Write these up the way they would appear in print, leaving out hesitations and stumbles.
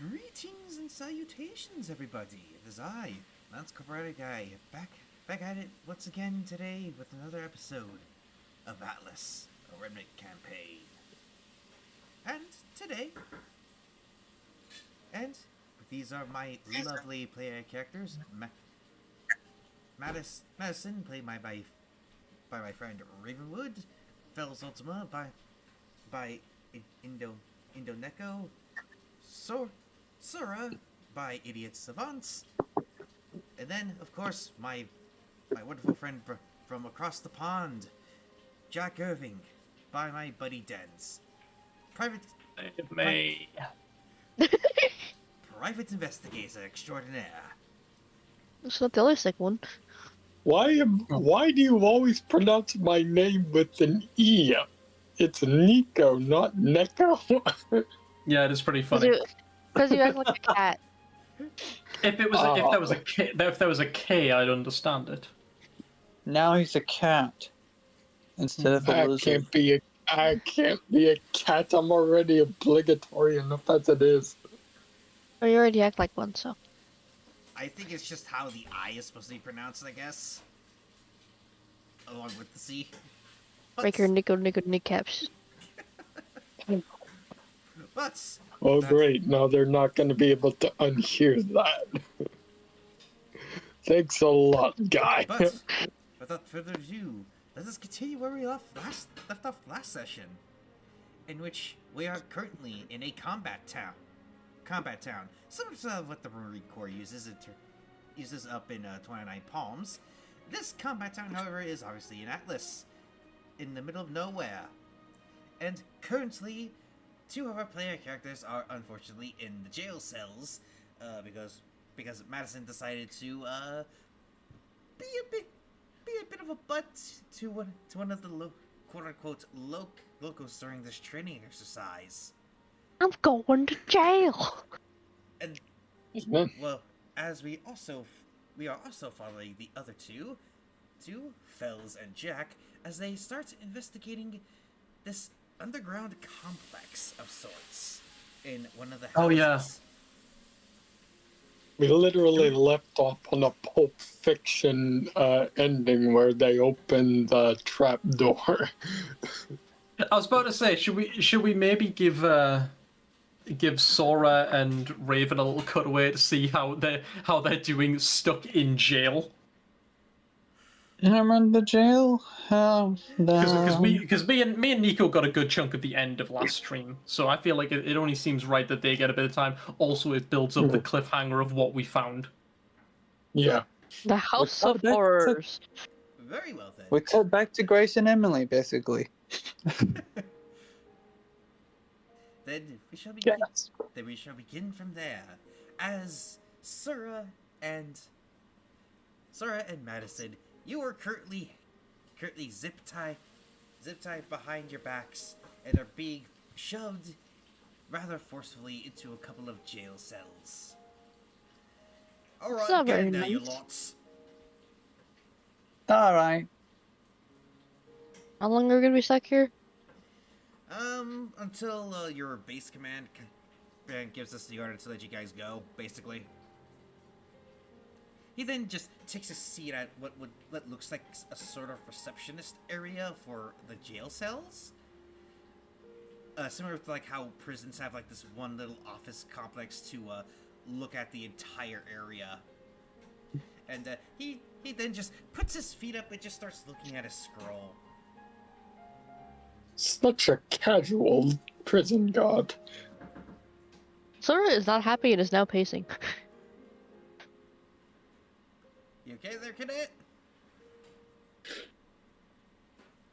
Greetings and salutations, everybody. It is I, Lance Cabrera Guy, back at it once again today with another episode of Atlas, a Remnant campaign. And today, these are my lovely player characters. Madison, played by my friend Ravenwood. Fells Ultima by Indoneko. Sura by Idiot Savants. And then, of course, my wonderful friend from across the pond, Jack Irving, by my buddy Dens. Private Private investigator extraordinaire. It's not the only sick one. Why do you always pronounce my name with an E? It's Nico, not Neko. Yeah, it is pretty funny. Because you act like a cat. If there was a K, I'd understand it. Now he's a cat instead of a lizard. I can't be a cat. I'm already obligatory enough as it is. Or you already act like one, so. I think it's just how the I is supposed to be pronounced, I guess. Along with the C. Breaker, Nico, kneecaps. But... Oh, great. Now they're not going to be able to unhear that. Thanks a lot, guy. But, without further ado, let us continue where we left off last session, in which we are currently in a combat town. Similar to what the Marine Corps uses up in 29 Palms. This combat town, however, is obviously in Atlas, in the middle of nowhere. And currently, two of our player characters are unfortunately in the jail cells, because Madison decided to be a bit of a butt to one of the quote unquote locals during this training exercise. I'm going to jail. And well, as we are also following the other two, Fells and Jack, as they start investigating this underground complex of sorts in one of the houses. Oh, yeah. We literally left off on a Pulp Fiction ending where they open the trap door. I was about to say, should we maybe give Sora and Raven a little cutaway to see how they're doing stuck in jail? I'm in the jail. Because me and Nico got a good chunk of the end of last stream, so I feel like it only seems right that they get a bit of time. Also, it builds up the cliffhanger of what we found. Yeah. The House of Horrors. Very well then. We cut back to Grace and Emily, basically. Then we shall begin. Yes. Then we shall begin from there, as Sura and Madison, you are currently zip tied behind your backs and are being shoved rather forcefully into a couple of jail cells. All right, get in there, you lots. All right. How long are we gonna be stuck here? Until your base command gives us the order to let you guys go, basically. He then just takes a seat at what looks like a sort of receptionist area for the jail cells. Similar to like how prisons have like this one little office complex to look at the entire area. And he then just puts his feet up and just starts looking at his scroll. Such a casual prison guard. Sora is not happy and is now pacing. You okay there, cadet?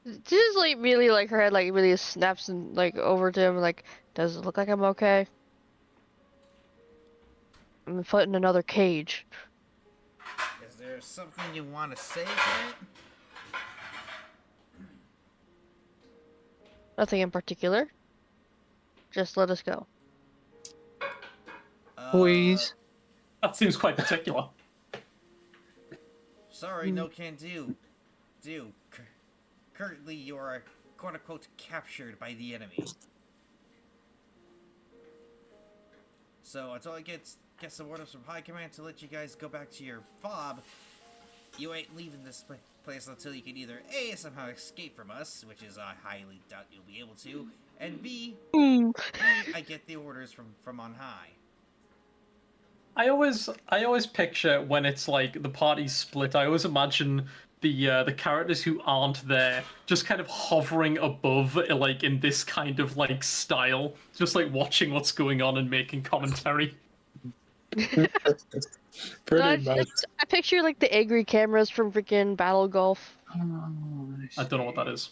She just like really like her head like really snaps and like over to him like, does it look like I'm okay? I'm put in another cage. Is there something you want to say, cadet? Nothing in particular. Just let us go. Please. That seems quite particular. Sorry, no can do. Currently, you are quote-unquote captured by the enemy. So until I get some orders from High Command to let you guys go back to your fob, you ain't leaving this place until you can either A, somehow escape from us, which is I highly doubt you'll be able to, and B, I get the orders from on high. I always picture when it's like the party's split. I always imagine the characters who aren't there just kind of hovering above, like in this kind of like style, just like watching what's going on and making commentary. Pretty much. I picture like the angry cameras from freaking Battle Golf. I don't know what that is.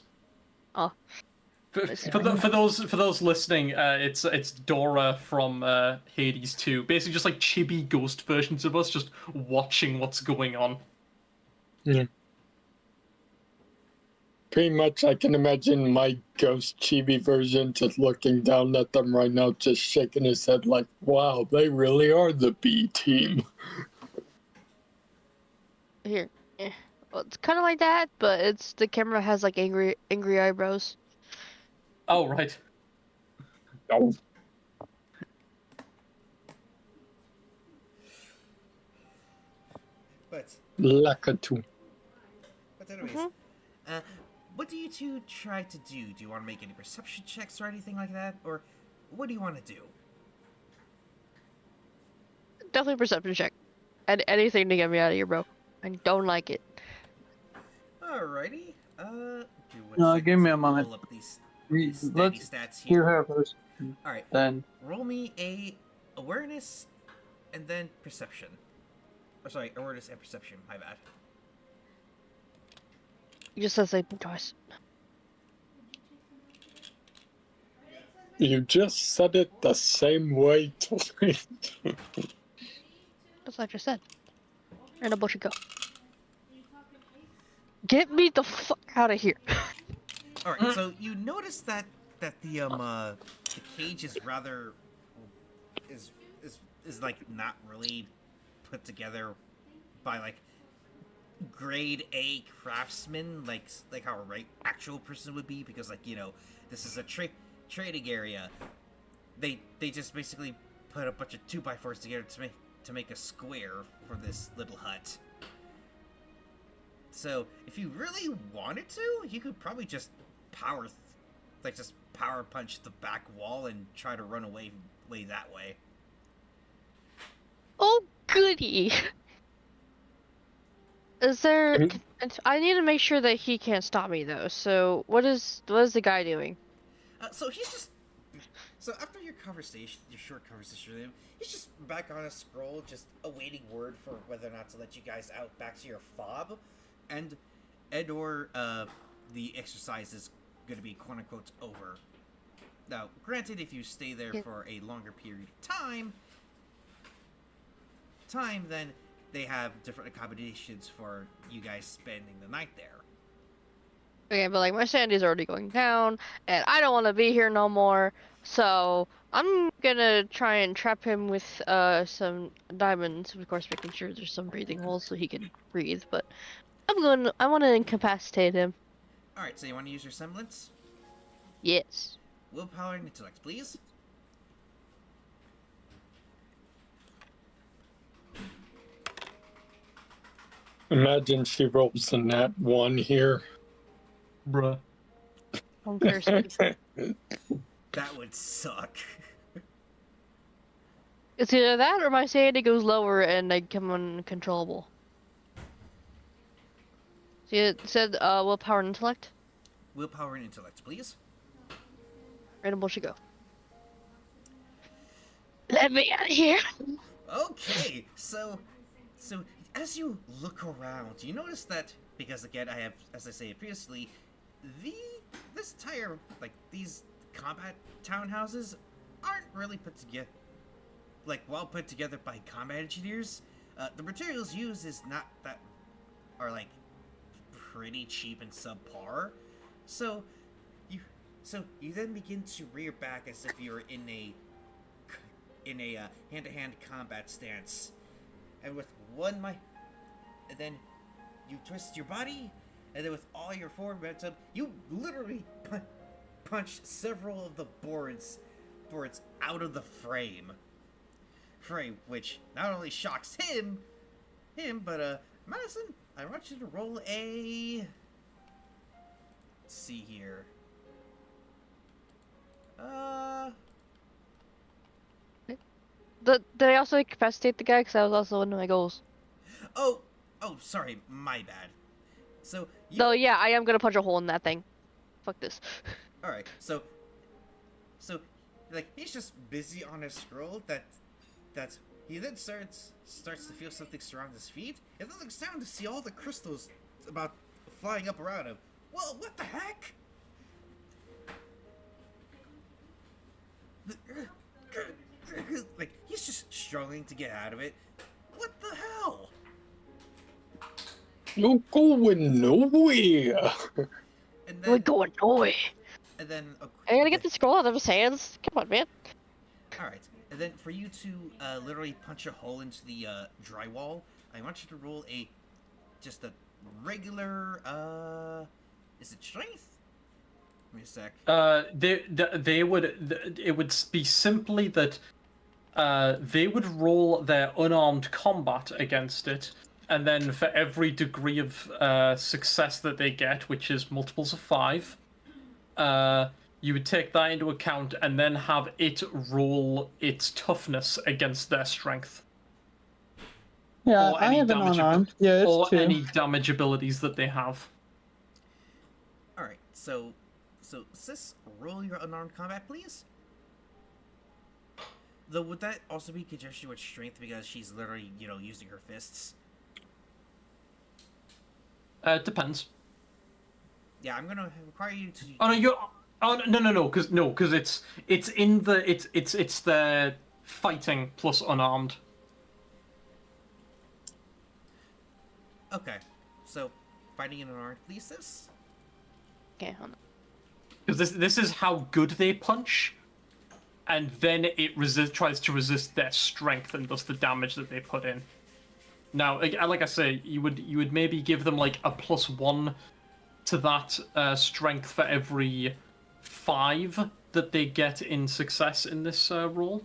Oh. For those listening, it's Dora from Hades 2. Basically, just like chibi ghost versions of us, just watching what's going on. Yeah. Pretty much, I can imagine my ghost chibi version just looking down at them right now, just shaking his head like, wow, they really are the B team. Here. Well, it's kind of like that, but it's the camera has like angry eyebrows. Oh, right. Oh. But Lakatu. anyways, what do you two try to do? Do you want to make any perception checks or anything like that? Or what do you want to do? Definitely perception check. And anything to get me out of here, bro. I don't like it. Alrighty. Give me a moment. Pull up these Let's stats hear here. her first. Alright. Then Roll me a awareness and then perception. Oh, sorry, awareness and perception. My bad. You just said something twice. You just said it the same way twice. That's what I just said. And a bush go. Get me the fuck out of here. Alright, so you notice that the cage is rather is like not really put together by like grade A craftsman, like how a actual person would be, because like, you know, this is a trading area. They just basically put a bunch of 2x4s together to make a square for this little hut. So if you really wanted to, you could probably just power punch the back wall and try to run away that way. Oh, goody. Is there... I need to make sure that he can't stop me, though. So, what is the guy doing? So he's just... So after your short conversation with him, he's just back on a scroll, just awaiting word for whether or not to let you guys out back to your fob. And or the exercise is going to be quote-unquote over. Now, granted, if you stay there for a longer period of time, then they have different accommodations for you guys spending the night there. Okay, but like my sanity's already going down, and I don't want to be here no more. So I'm gonna try and trap him with some diamonds, of course, making sure there's some breathing holes so he can breathe. But I want to incapacitate him. All right, so you want to use your semblance? Yes. Willpower and intellect, please. Imagine she rolls a nat 1 here. Bruh. I'm thirsty. That would suck. It's either that or my sanity goes lower and I become uncontrollable. See, it said willpower and intellect. Willpower and intellect, please. Random should go. Let me out of here. Okay, so as you look around, you notice that, because again, I have, as I said previously, this entire, like, these combat townhouses aren't really put together, like, well put together by combat engineers. The materials used are like pretty cheap and subpar. So you then begin to rear back as if you're in a hand-to-hand combat stance, and with and then you twist your body, and then with all your forward momentum, you literally punch several of the boards out of the frame. fray, which not only shocks him, but Madison, I want you to roll a. Let's see here. Did I also incapacitate the guy? Because that was also one of my goals. Oh, sorry, my bad. So you. No, yeah, I am gonna punch a hole in that thing. Fuck this. All right, so like he's just busy on his scroll that he then starts to feel something surround his feet, and then looks down to see all the crystals about flying up around him. Well, what the heck? Like he's just struggling to get out of it. What the hell? You're going nowhere. And We're then going nowhere. and then I gotta get the scroll out of his hands. Come on, man. All right, and then for you to literally punch a hole into the drywall, I want you to roll just a regular. Is it strength? Give me a sec. It would be simply that they would roll their unarmed combat against it, and then for every degree of success that they get, which is multiples of 5, you would take that into account and then have it roll its toughness against their strength. Yeah, Or I any have an damage unarmed. Yeah, it's or 2. any damage abilities that they have. All right, so sis, roll your unarmed combat, please. Though would that also be conjunction with strength because she's literally using her fists? Depends. Yeah, I'm gonna require you to. Oh no, you're. Oh no, because it's in the it's the fighting plus unarmed. Okay, so fighting in unarmed, please, sis. Okay, hold on. Because this is how good they punch, and then it tries to resist their strength and thus the damage that they put in. Now, like I say, you would maybe give them like a +1 to that strength for every 5 that they get in success in this roll.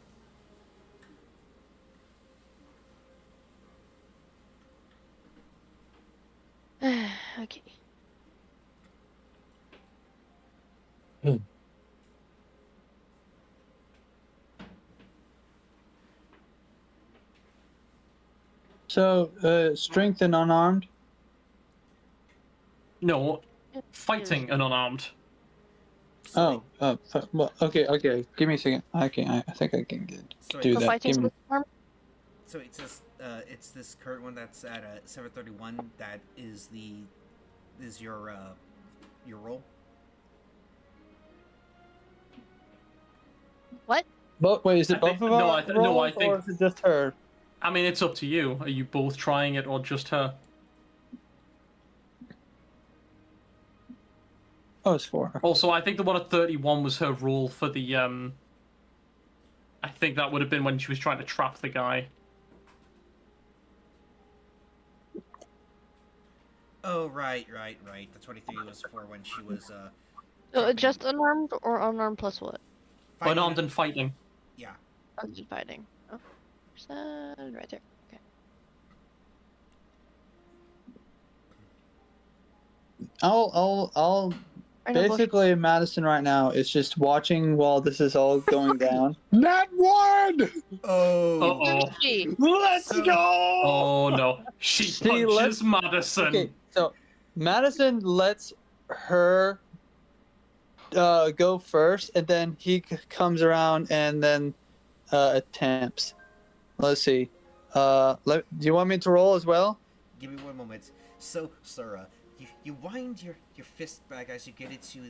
Okay. So, strength and unarmed. No, fighting and unarmed. So, Well, okay. Give me a second. I think I can do So that. fighting Give me, with arm? So it says it's this current one that's at 731. That is your roll. What? but wait, is it I both think- of no, us? I no, I or think- is it just her? I mean, it's up to you. Are you both trying it or just her? Oh, it's 4. Also, I think the one at 31 was her roll for the I think that would have been when she was trying to trap the guy. Oh, right. The 23 was for when she was So trapping- just unarmed or unarmed plus what? fighting Unarmed it. and fighting. Yeah. Oh, just fighting. Oh, percent right there. Okay. I'll I know, basically Madison right now is just watching while this is all going down. Not one! Oh. bullshit. She. Let's So- go! Oh no. She See, punches Madison. Okay, so Madison lets her go first, and then he comes around and then attempts. Let's see. Do you want me to roll as well? Give me one moment. So, Sora, you wind your fist back as you get into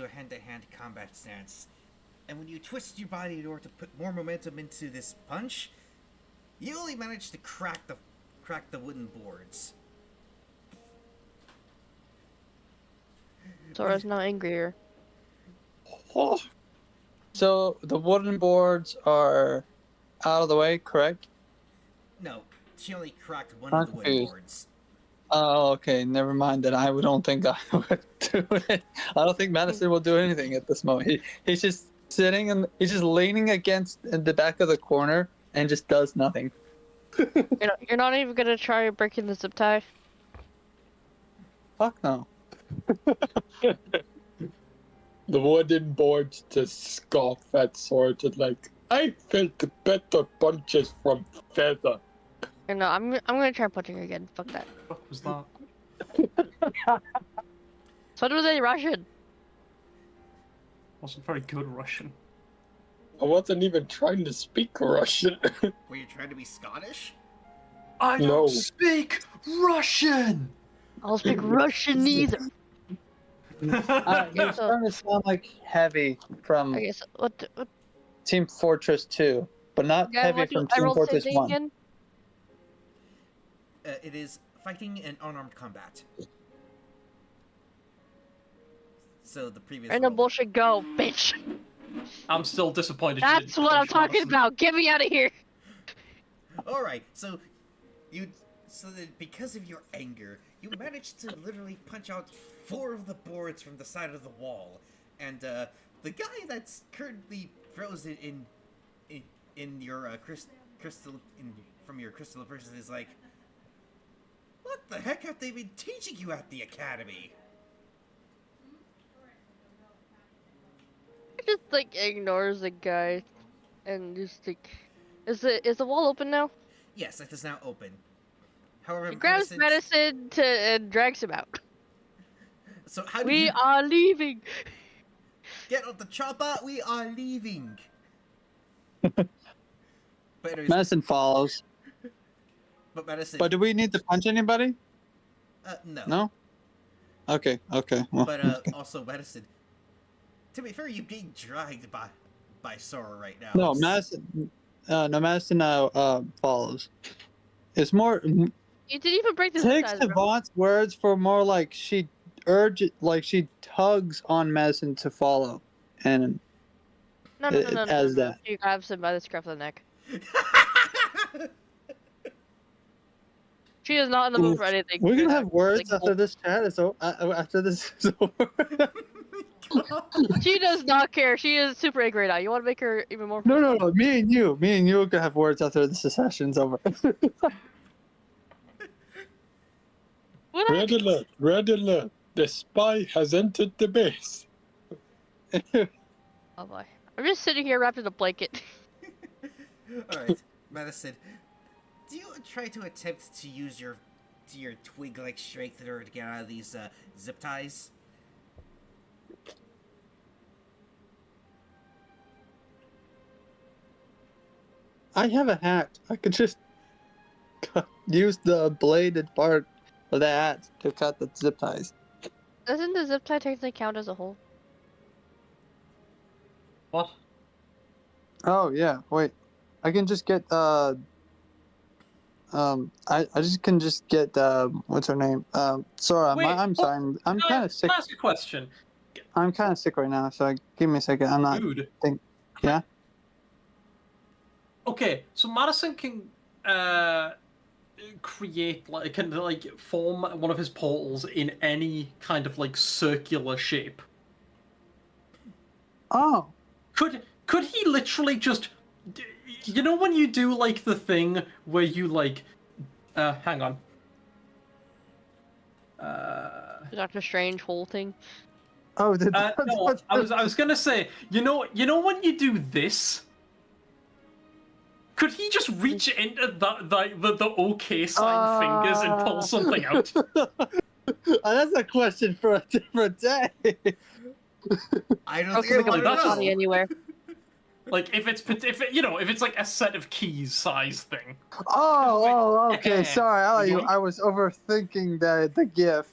a hand-to-hand combat stance, and when you twist your body in order to put more momentum into this punch, you only manage to crack the wooden boards. Sora's now angrier. Oh, So the wooden boards are out of the way, correct? No, she only cracked one I'm of the wooden confused. boards. Oh, okay. Never mind. Then I don't think I would do it. I don't think Madison will do anything at this moment. He's just sitting and he's just leaning against in the back of the corner, and just does nothing. You're not even gonna try breaking the zip tie. Fuck no. The wooden boards just scoff at Sword like, I felt better punches from Feather. I'm gonna try punching her again. Fuck that. What was that? So was a Russian. Wasn't very good Russian. I wasn't even trying to speak Russian. Were you trying to be Scottish? I don't No. speak Russian. I don't speak Russian either. You're starting to sound like Heavy from I guess what Team Fortress 2, but not yeah, Heavy what do from I Team roll Fortress safety 1. again? It is fighting and unarmed combat. So the previous. Random roll- bullshit, go, bitch. I'm still disappointed. you That's didn't what I'm punch talking Madison. about. Get me out of here. All right, so that because of your anger, you managed to literally punch out 4 of the boards from the side of the wall, and the guy that's currently frozen in your crystal from your crystal of person is like, what the heck have they been teaching you at the academy? Just like ignores the guy, and just like, is the wall open now? Yes, it is now open. However, He grabs medicine and drags him out. So how do We you are leaving. get on the chopper? We are leaving. But anyways, Medicine follows. but medicine. But do we need to punch anybody? No. No? Okay, okay. Well, But also medicine. To be fair, you're being dragged by Sora right now. no, medicine follows. It's more You didn't even break the zip takes ties, bro. Savant's words for more like she she tugs on medicine to follow. And No. as that. She grabs him by the scruff of the neck. She is not in the mood for anything. we're gonna have Like, words after this chat is after this is over. She does not care. She is super angry right now. You want to make her even more? No. Me and you are gonna have words after this session's over. What Red alert, red alert. The spy has entered the base. Oh boy. I'm just sitting here wrapped in a blanket. Alright, medicine. Do you try to attempt to use your twig-like strength in order to get out of these zip ties? I have a hat. I could just use the bladed part of the hat to cut the zip ties. Doesn't the zip tie technically count as a whole? What? Oh yeah, wait. I can just get I just can just get what's her name? Sora. Wait, I'm sorry. I'm Can I- kind of sick. Can I ask a question? I'm kind of sick right now. So give me a second. I'm not. Dude. Yeah. Okay, so Madison can create can form one of his portals in any kind of like circular shape. Oh. Could he literally just, you know, when you do like the thing where you like, hang on. The Doctor Strange whole thing. Oh. No, I was gonna say, you know when you do this. Could he just reach into the OK sign fingers and pull something out? That's a question for a different day. I don't Or think can we I go want to body know. anywhere? Like if it's like a set of keys size thing. Oh, okay. Yeah. Sorry, You know? I was overthinking the GIF.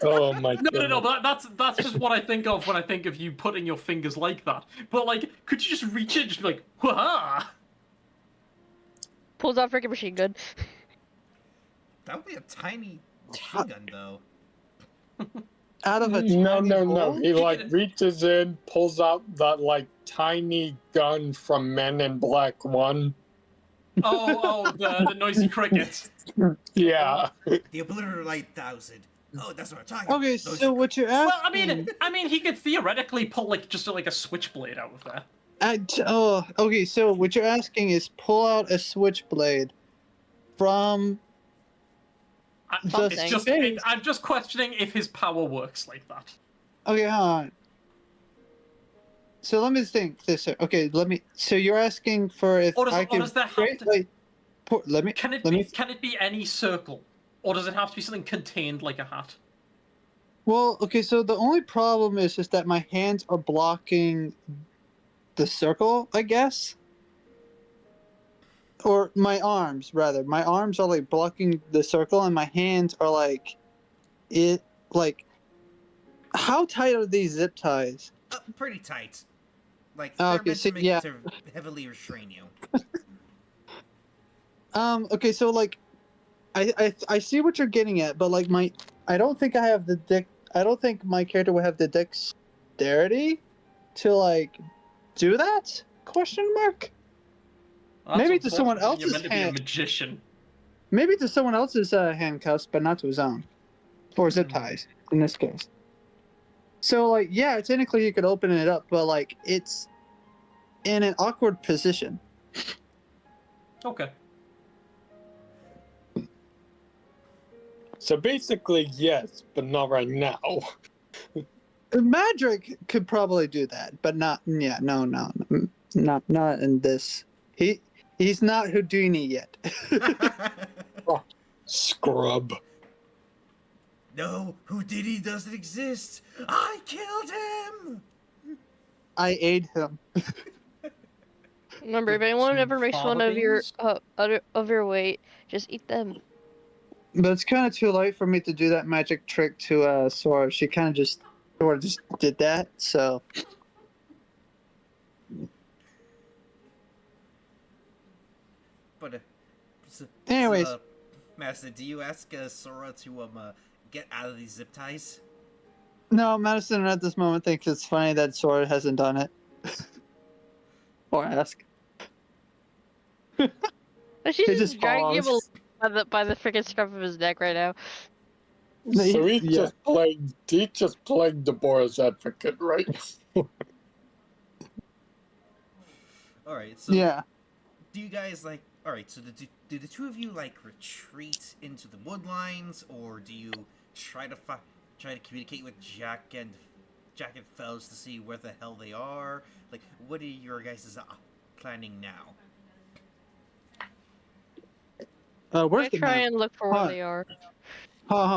Oh my god. No, but that's just what I think of when I think of you putting your fingers like that. But like, could you just reach it and just be like, wah? Pulls out freaking machine gun. That would be a tiny machine gun, though. Out of a No. hole? He like reaches in, pulls out that like tiny gun from Men in Black 1. Oh, the noisy cricket. Yeah. The Obliterate 1000. Oh, that's what I'm talking about. Okay, Those- so what you're Well, asking? I mean, he could theoretically pull like just like a switchblade out of there. Okay. So what you're asking is pull out a switchblade from the It's Something. just, space. I'm just questioning if his power works like that. Okay, hold on. So let me think this. Okay, let me. So you're asking for if Or does, I or can does there have create to? like. Let me. Can it let be? me. Can it be any circle, or does it have to be something contained like a hat? Well, okay. So the only problem is just that my hands are blocking the circle, I guess, or my arms rather. My arms are like blocking the circle, and my hands are like it. Like, how tight are these zip ties? Pretty tight. Like, they're Okay, meant so to yeah. to heavily restrain you. Okay, so like, I see what you're getting at, but like I don't think I have the dick. I don't think my character would have the dexterity to like do that? Question mark. That's Maybe to someone unfortunate when you're else's meant to be a hand. magician. Maybe to someone else's handcuffs, but not to his own, or zip ties in this case. So like, yeah, technically you could open it up, but like it's in an awkward position. Okay. So basically, yes, but not right now. Magic could probably do that, but not. Yeah, no, not in this. He's not Houdini yet. Scrub. No, Houdini doesn't exist. I killed him. I aid him. Remember, if With anyone some ever makes fun fava of your beans? of your weight, just eat them. But it's kind of too late for me to do that magic trick to Sora. She kind of just sort of just did that. So But so, anyways, Master, do you ask Sora to get out of these zip ties? no, Madison at this moment thinks it's funny that Sora hasn't done it. Or ask. But she's It just just dragging him falls. by the freaking scruff of his neck right now. So he Yeah. just played the Boris advocate, right? All right. So Yeah. do you guys like? All right. So do the two of you like retreat into the woodlines, or do you try to try to communicate with Jack and Fells to see where the hell they are? Like, what are your guys' planning now? Where's I the try map? and look for where Huh. they are.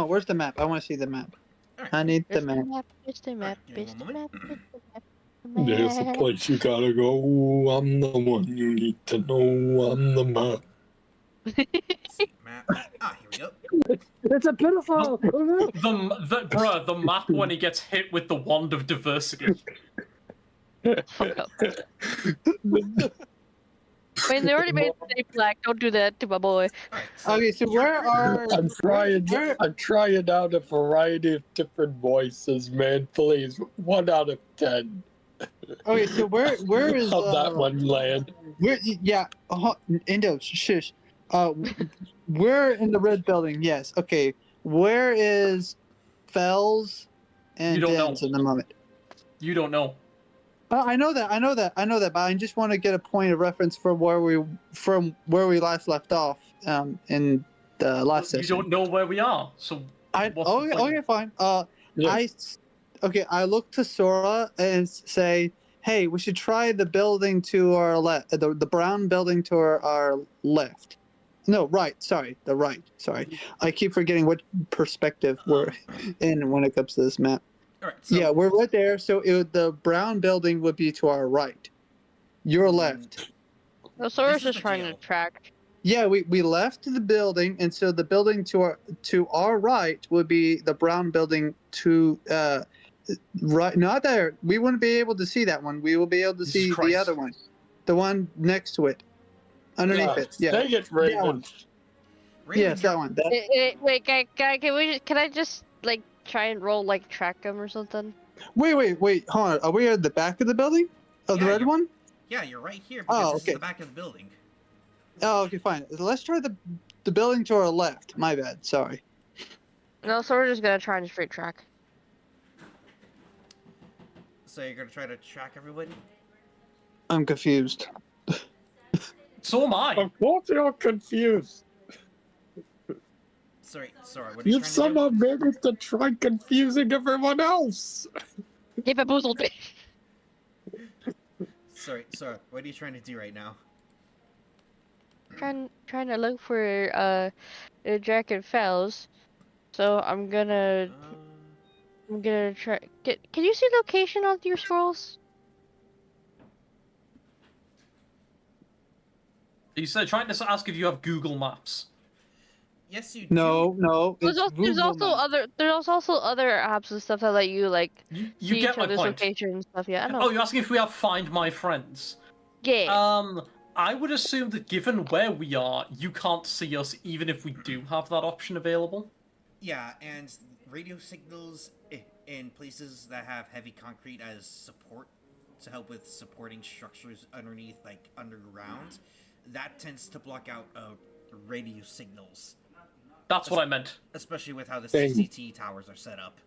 Where's the map? I want to see the map. All right. I need the It's map. it's the All map, right, give me it's one the moment. map, it's the map, it's the There's a map. place you gotta go. I'm the one you need to know. I'm the map. Let's see, map. Here we go. It's a pitiful. The map when he gets hit with the wand of diversity. Fuck up. I mean, they already made the day black. Don't do that to my boy. All right. So Okay, so you're where are? I'm trying out a variety of different voices, man. Please, 1 out of 10. Okay, so where is How'd that one land? Where? Yeah, Indo, shush. We're in the red building. Yes. Okay. Where is Fells and You don't know. Dens in the moment? You don't know. I know that. But I just want to get a point of reference from where we last left off. In the last You session. don't know where we are. So what's the point? Okay, fine. Yeah. I look to Sora and say, "Hey, we should try the building to our left, the brown building to our left. No, right. Sorry, the right. Sorry, I keep forgetting what perspective we're in when it comes to this map. all right. So Yeah, we're right there. So the brown building would be to our right. Your left. No, Sora's is just the trying to jail. track. Yeah, we left the building, and so the building to our right would be the brown building to right. Not there. We wouldn't be able to see that one. We will be able to Jesus see the Christ. other one, the one next to it, underneath it. Yeah, Dang it, Raven. one. Raven, Yes, that one. That, Wait, guy, can I just like try and roll like track him or something? wait. Hold on. Are we at the back of the building? Of the Yeah, red one? Yeah, you're right here because Oh, this okay. is the back of the building. Oh, okay, fine. Let's try the building to our left. My bad. Sorry. No, Sora's just gonna try and straight track. So you're gonna try to track everybody? I'm confused. So am I. Of course you're confused. Sorry, Sora, what are you You trying to do? somehow managed to try confusing everyone else. He bamboozled me. Sorry, Sora, what are you trying to do right now? Trying to look for Jack and Fells. So I'm gonna try. Can you see location on your scrolls? He's trying to ask if you have Google Maps. Yes, you do. No, it's There's Google Maps. also other apps and stuff that let you like You see get each my other's point. location and stuff. Yeah, I know. Oh, you're asking if we have Find My Friends. Yeah. I would assume that given where we are, you can't see us even if we do have that option available. Yeah, and radio signals in places that have heavy concrete as support to help with supporting structures underneath, like underground, that tends to block out radio signals, That's what I meant. especially with how the Dang. CCT towers are set up.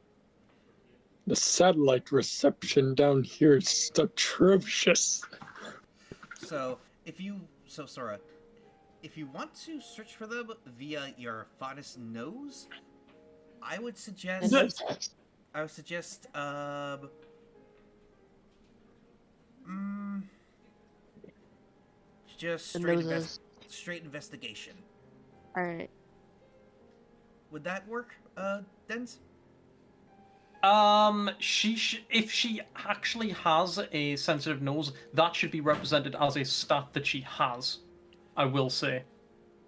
The satellite reception down here is atrocious. So Sora, if you want to search for them via your Faunus nose, I would suggest just The straight noses. straight investigation. All right. Would that work, Dens? If she actually has a sensitive nose, that should be represented as a stat that she has. I will say,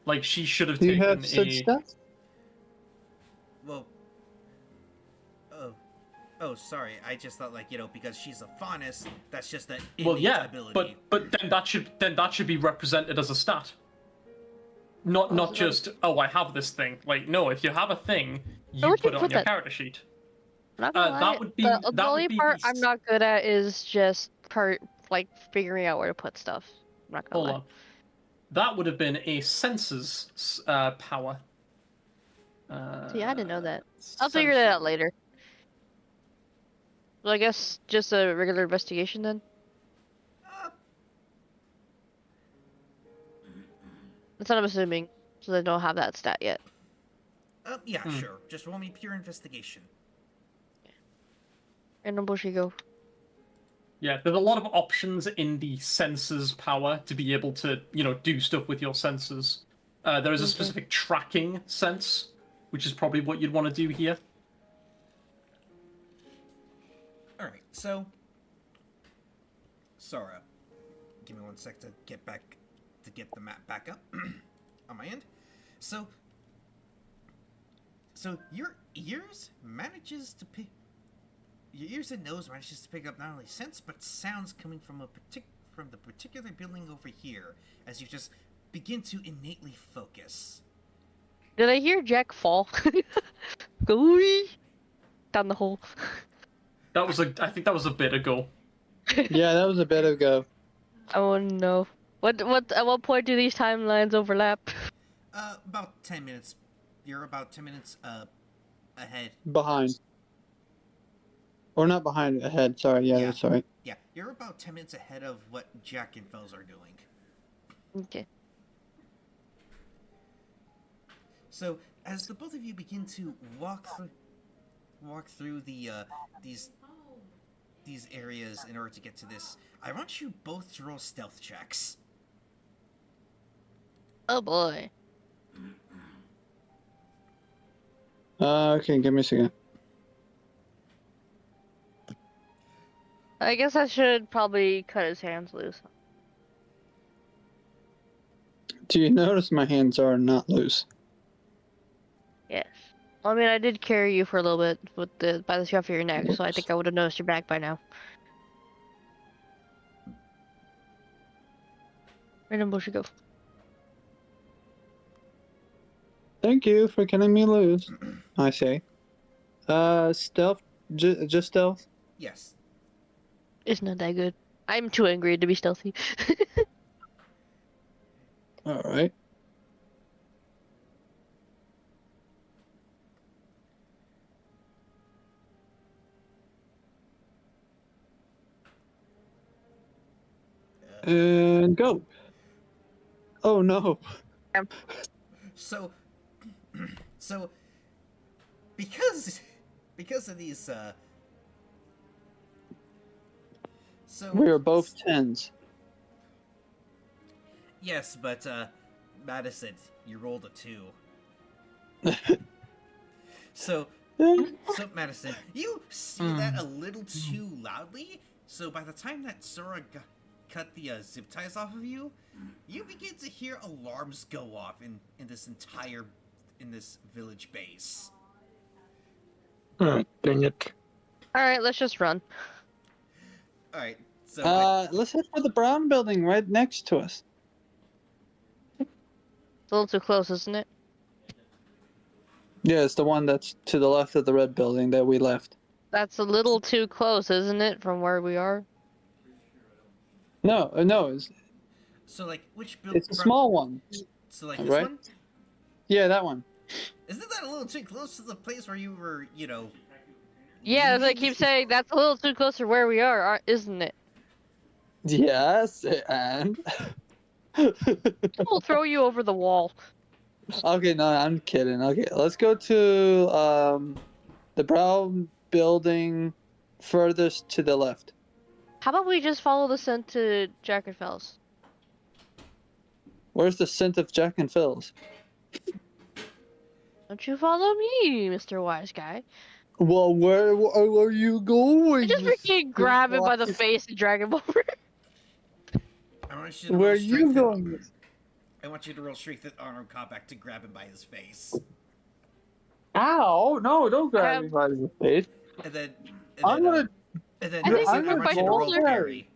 like she should have Do you taken have such stuff? Well, oh, sorry. I just thought because she's a faunus, that's just an innate ability. but then that should be represented as a stat. Not just I have this thing. Like no, if you have a thing, you would you put it on put your that? character sheet. I'm not gonna lie, That would be the that only would be part the I'm not good at is just figuring out where to put stuff. I'm not gonna Hold lie. on. That would have been a senses power. See, I didn't know that. I'll figure that out later. Well, I guess just a regular investigation then. That's what I'm assuming. So they don't have that stat yet. Yeah, sure. Just roll me pure investigation. Random bushy go. Yeah, there's a lot of options in the senses power to be able to, do stuff with your senses. There is a specific tracking sense, which is probably what you'd want to do here. Alright, so Sora, give me 1 sec to get the map back up on my end. So your ears and nose manages to pick up not only sense but sounds coming from the particular building over here as you just begin to innately focus. Did I hear Jack fall? Go down the hole. I think that was a bit ago. Yeah, that was a bit ago. Oh no. At what point do these timelines overlap? About 10 minutes. You're about 10 minutes ahead. Behind. Or not behind, ahead. Sorry, yeah, Yeah. that's right. Yeah, you're about 10 minutes ahead of what Jack and Fells are doing. Okay. So, as the both of you begin to walk through the these areas in order to get to this, I want you both to roll stealth checks. Oh boy. Okay, give me a second. I guess I should probably cut his hands loose. Do you notice my hands are not loose? Yes. I mean, I did carry you for a little bit by the scruff of your neck, so I think I would have noticed your back by now. Random bushy go. Thank you for cutting me loose. I say. Stealth? Just stealth? Yes. It's not that good. I'm too angry to be stealthy. Alright. And go. Oh no. So, so because of these so We are both 10s. yes, but Madison, you rolled a 2. So Madison, you see that a little too loudly. So by the time that Sora cut the zip ties off of you, you begin to hear alarms go off in this village base. Oh, dang it. All right, let's just run. All right, so Let's head for the brown building right next to us. It's a little too close, isn't it? Yeah, it's the one that's to the left of the red building that we left. That's a little too close, isn't it, from where we are? No, so like which building? it's a small one. So like this Right? one? Yeah, that one. Isn't that a little too close to the place where you were, Yeah, as I leaving? keep saying, that's a little too close to where we are, isn't it? Yes, and We'll throw you over the wall. okay, no, I'm kidding. Okay, let's go to the brown building furthest to the left. How about we just follow the scent to Jack and Fells? Where's the scent of Jack and Phil's? Don't you follow me, Mr. Wise Guy? Well, where are you going? I just freaking grab him by the face and drag him over. I want you to Where are roll you strength going? I want you to roll strength at armor combat to grab him by his face. Ow! No, don't grab Um, me by the face. And then I'm gonna. and then I think Madison, we're I want quite you to roll closer. parry.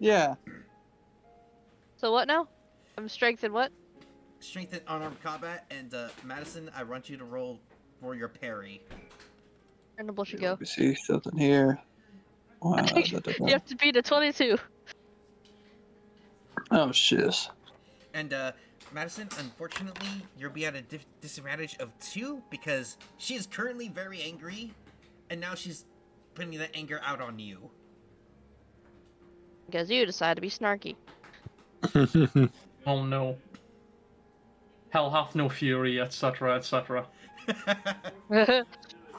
Yeah. So what now? I'm strength and what? Strength at unarmed combat, and Madison, I want you to roll for your parry. Where in the bush you go? Let me see something here. Wow. You have to beat a 22. Oh shiz. And Madison, unfortunately, you'll be at a disadvantage of 2 because she is currently very angry, and now she's putting that anger out on you. Because you decide to be snarky. Oh no. Hell hath no fury, etc., etc.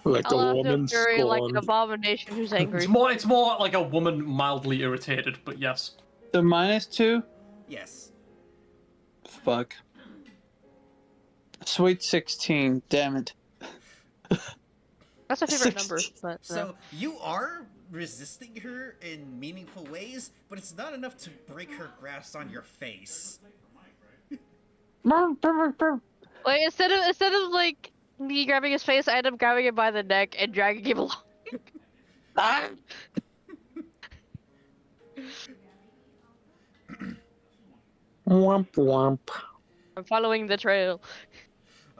Like I'll a have woman to fury like an scorned. abomination who's angry. It's more like a woman mildly irritated, but yes. The -2. Yes. Fuck. Sweet 16. Damn it. That's my favorite number. But, So you are resisting her in meaningful ways, but it's not enough to break her grasp on your face. wait, instead of like me grabbing his face, I end up grabbing him by the neck and dragging him along. Womp womp. I'm following the trail.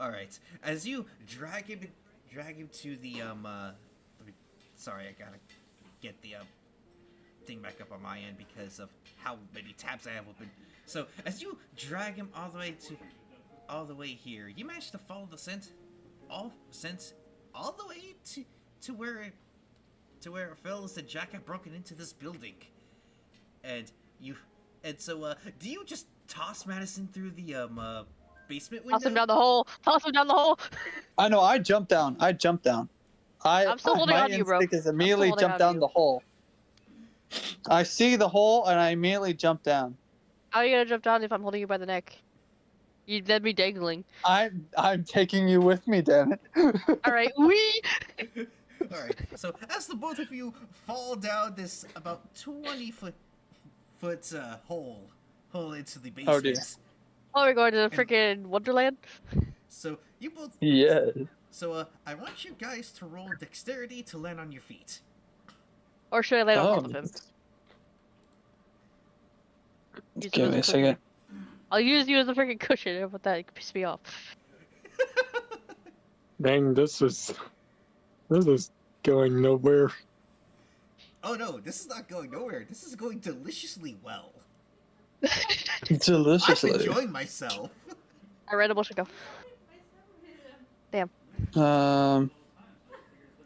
All right, as you drag him to the sorry, I gotta get the thing back up on my end because of how many tabs I have open. So as you drag him all the way here, you manage to follow the scent all the way to where it feels that Jack had broken into this building, and so do you just toss Madison through the basement window? Toss him down the hole. Toss him down the hole. I know. I jumped down. I'm still holding my on to you, bro. instinct is immediately holding jump on to down you. the hole. I see the hole and I immediately jump down. How are you gonna jump down if I'm holding you by the neck? You'd then be dangling. I'm taking you with me, damn it. All right, we. All right. So as the both of you fall down this about 20-foot hole into the basement. Oh, dear. Oh, we're going to the freaking Wonderland. So you both. Yes. So I want you guys to roll dexterity to land on your feet. Or should I land on Oh. top of him? Use Give him me a as second. cushion. I'll use you as a freaking cushion. But that could piss me off. Dang, this is going nowhere. Oh no, this is not going nowhere. This is going deliciously well. I'm Deliciously. enjoying myself. I read a bush ago.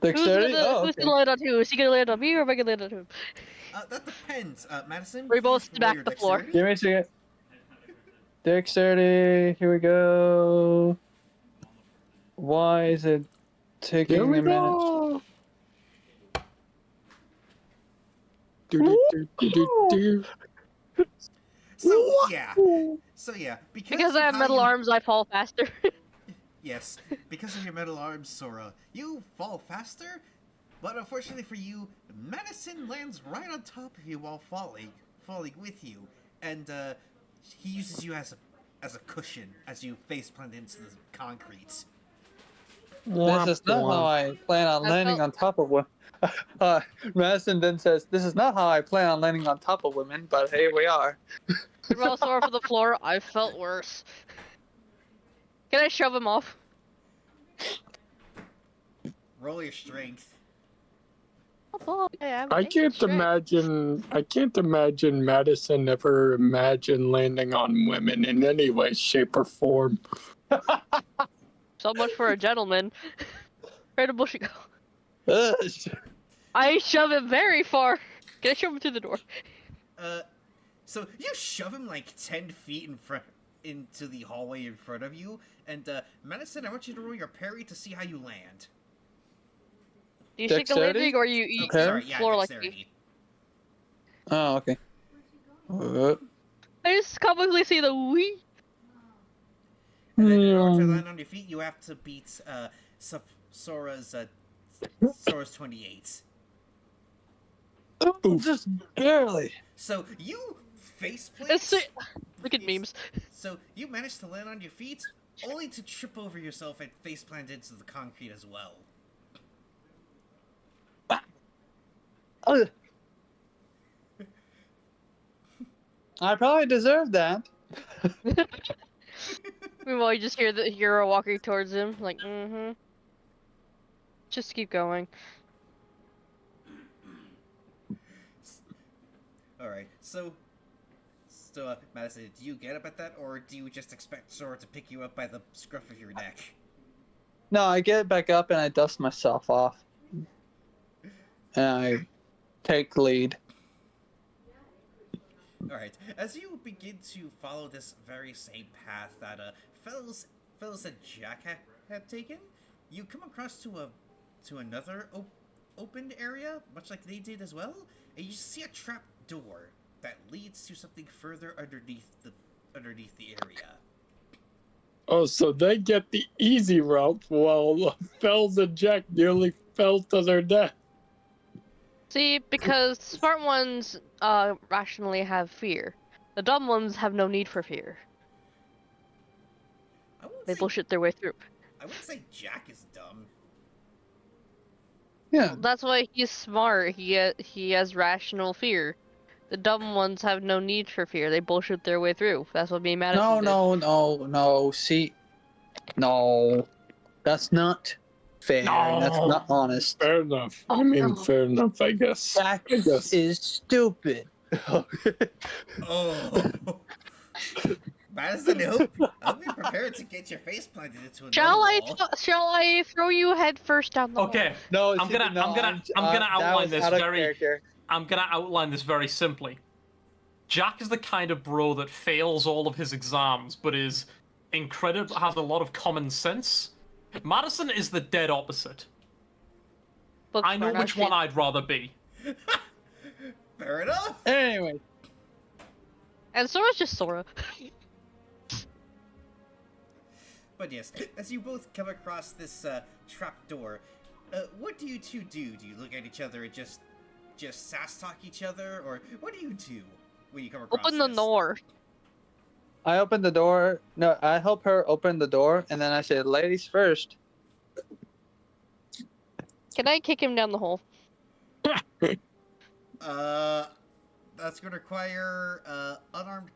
Dexterity? Who's Oh, gonna okay. land on who? Is he gonna land on me or am I gonna land on him? That depends. Madison, We both please roll back your the floor. dexterity. Give me a second. Dexterity. Here we go. Why is it Here taking we a minute? go. Do, do, do, do, do, do. So yeah, Because of I have how metal you- arms, I fall faster. Yes, because of your metal arms, Sora, you fall faster. But unfortunately for you, Madison lands right on top of you while falling with you, and he uses you as a cushion as you face plant into the concrete. This is not how I plan on I landing felt- on top of women. Madison then says, "This is not how I plan on landing on top of women, but here we are." While Sora for the floor, I felt worse. Can I shove him off? Roll your strength. Oh boy, I'm I taking can't straight. imagine. I can't imagine Madison ever imagined landing on women in any way, shape, or form. So much for a gentleman. Where the bush go? Ugh. I shove him very far. Can I shove him through the door? So you shove him like 10 feet in front into the hallway in front of you, and Madison, I want you to roll your parry to see how you land. Do you stick the Dexterity? landing or you Oh, sorry, yeah, floor like dexterity. me? Oh, okay. I just comically see the wee. And then in order to land on your feet, you have to beat Sora's 28. Oh, just barely. So you face It's plant. look at memes. So you managed to land on your feet, only to trip over yourself and face plant into the concrete as well. Ugh. I probably deserve that. Meanwhile, you just hear the hero walking towards him, like, mm-hmm. Just keep going. Alright, so Madison, do you get up at that, or do you just expect Sora to pick you up by the scruff of your neck? No, I get back up and I dust myself off. And I take lead. Alright, as you begin to follow this very same path that fellows and Jack had taken, you come across to another opened area, much like they did as well, and you see a trap door that leads to something further underneath the area. Oh, so they get the easy route while Fells and Jack nearly fell to their death. See, because smart ones rationally have fear. The dumb ones have no need for fear. They bullshit their way through. I wouldn't say Jack is dumb. Yeah. That's why he's smart. He has rational fear. The dumb ones have no need for fear. They bullshit their way through. That's what me and Madison did. No. See, no. That's not fair. No. That's not honest. Fair enough. I mean, fair enough, I guess. Jack I guess. is stupid. Oh. Madison, I'll be prepared to get your face planted into another wall. Shall I throw you head first down the Okay, No, I'm gonna outline this very. I'm gonna outline this very simply. Jack is the kind of bro that fails all of his exams, but is incredible, has a lot of common sense. Madison is the dead opposite. I know which one I'd rather be. Fair enough. Anyway, And Sora's just Sora. But yes, as you both come across this trap door, what do you two do? Do you look at each other and just sass talk each other, or what do you do when you come across Open the this? door. I open the door. No, I help her open the door, and then I say, "Ladies first." Can I kick him down the hole? That's gonna require unarmed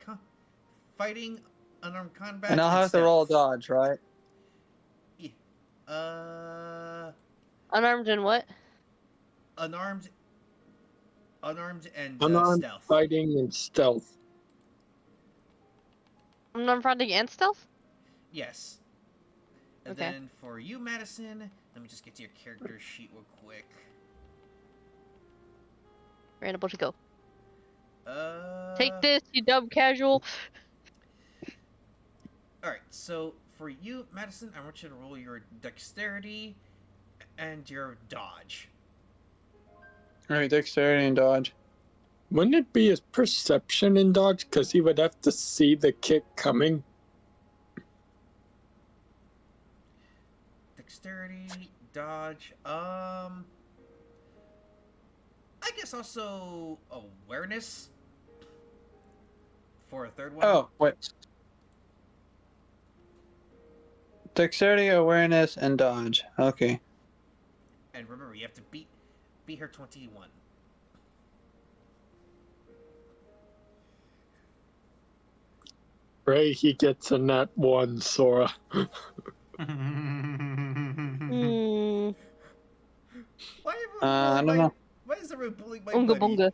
fighting, unarmed combat, And I'll have to stealth. roll dodge, right? Unarmed and what? Unarmed and Unarmed stealth. fighting and stealth. Unarmed fighting and stealth? Yes. And Okay. then for you, Madison, let me just get to your character sheet real quick. We're in a bush to go. Take this, you dumb casual. Alright, so for you, Madison, I want you to roll your dexterity and your dodge. Alright, dexterity and dodge. Wouldn't it be his perception in dodge? Because he would have to see the kick coming. Dexterity, dodge, I guess also awareness for a third one. Oh, wait. Dexterity, awareness, and dodge. Okay. And remember, you have to beat her 21. Ray, he gets a nat 1, Sora. Hmm. Why I don't know. Why is everyone bullying my Unga buddy? bunga.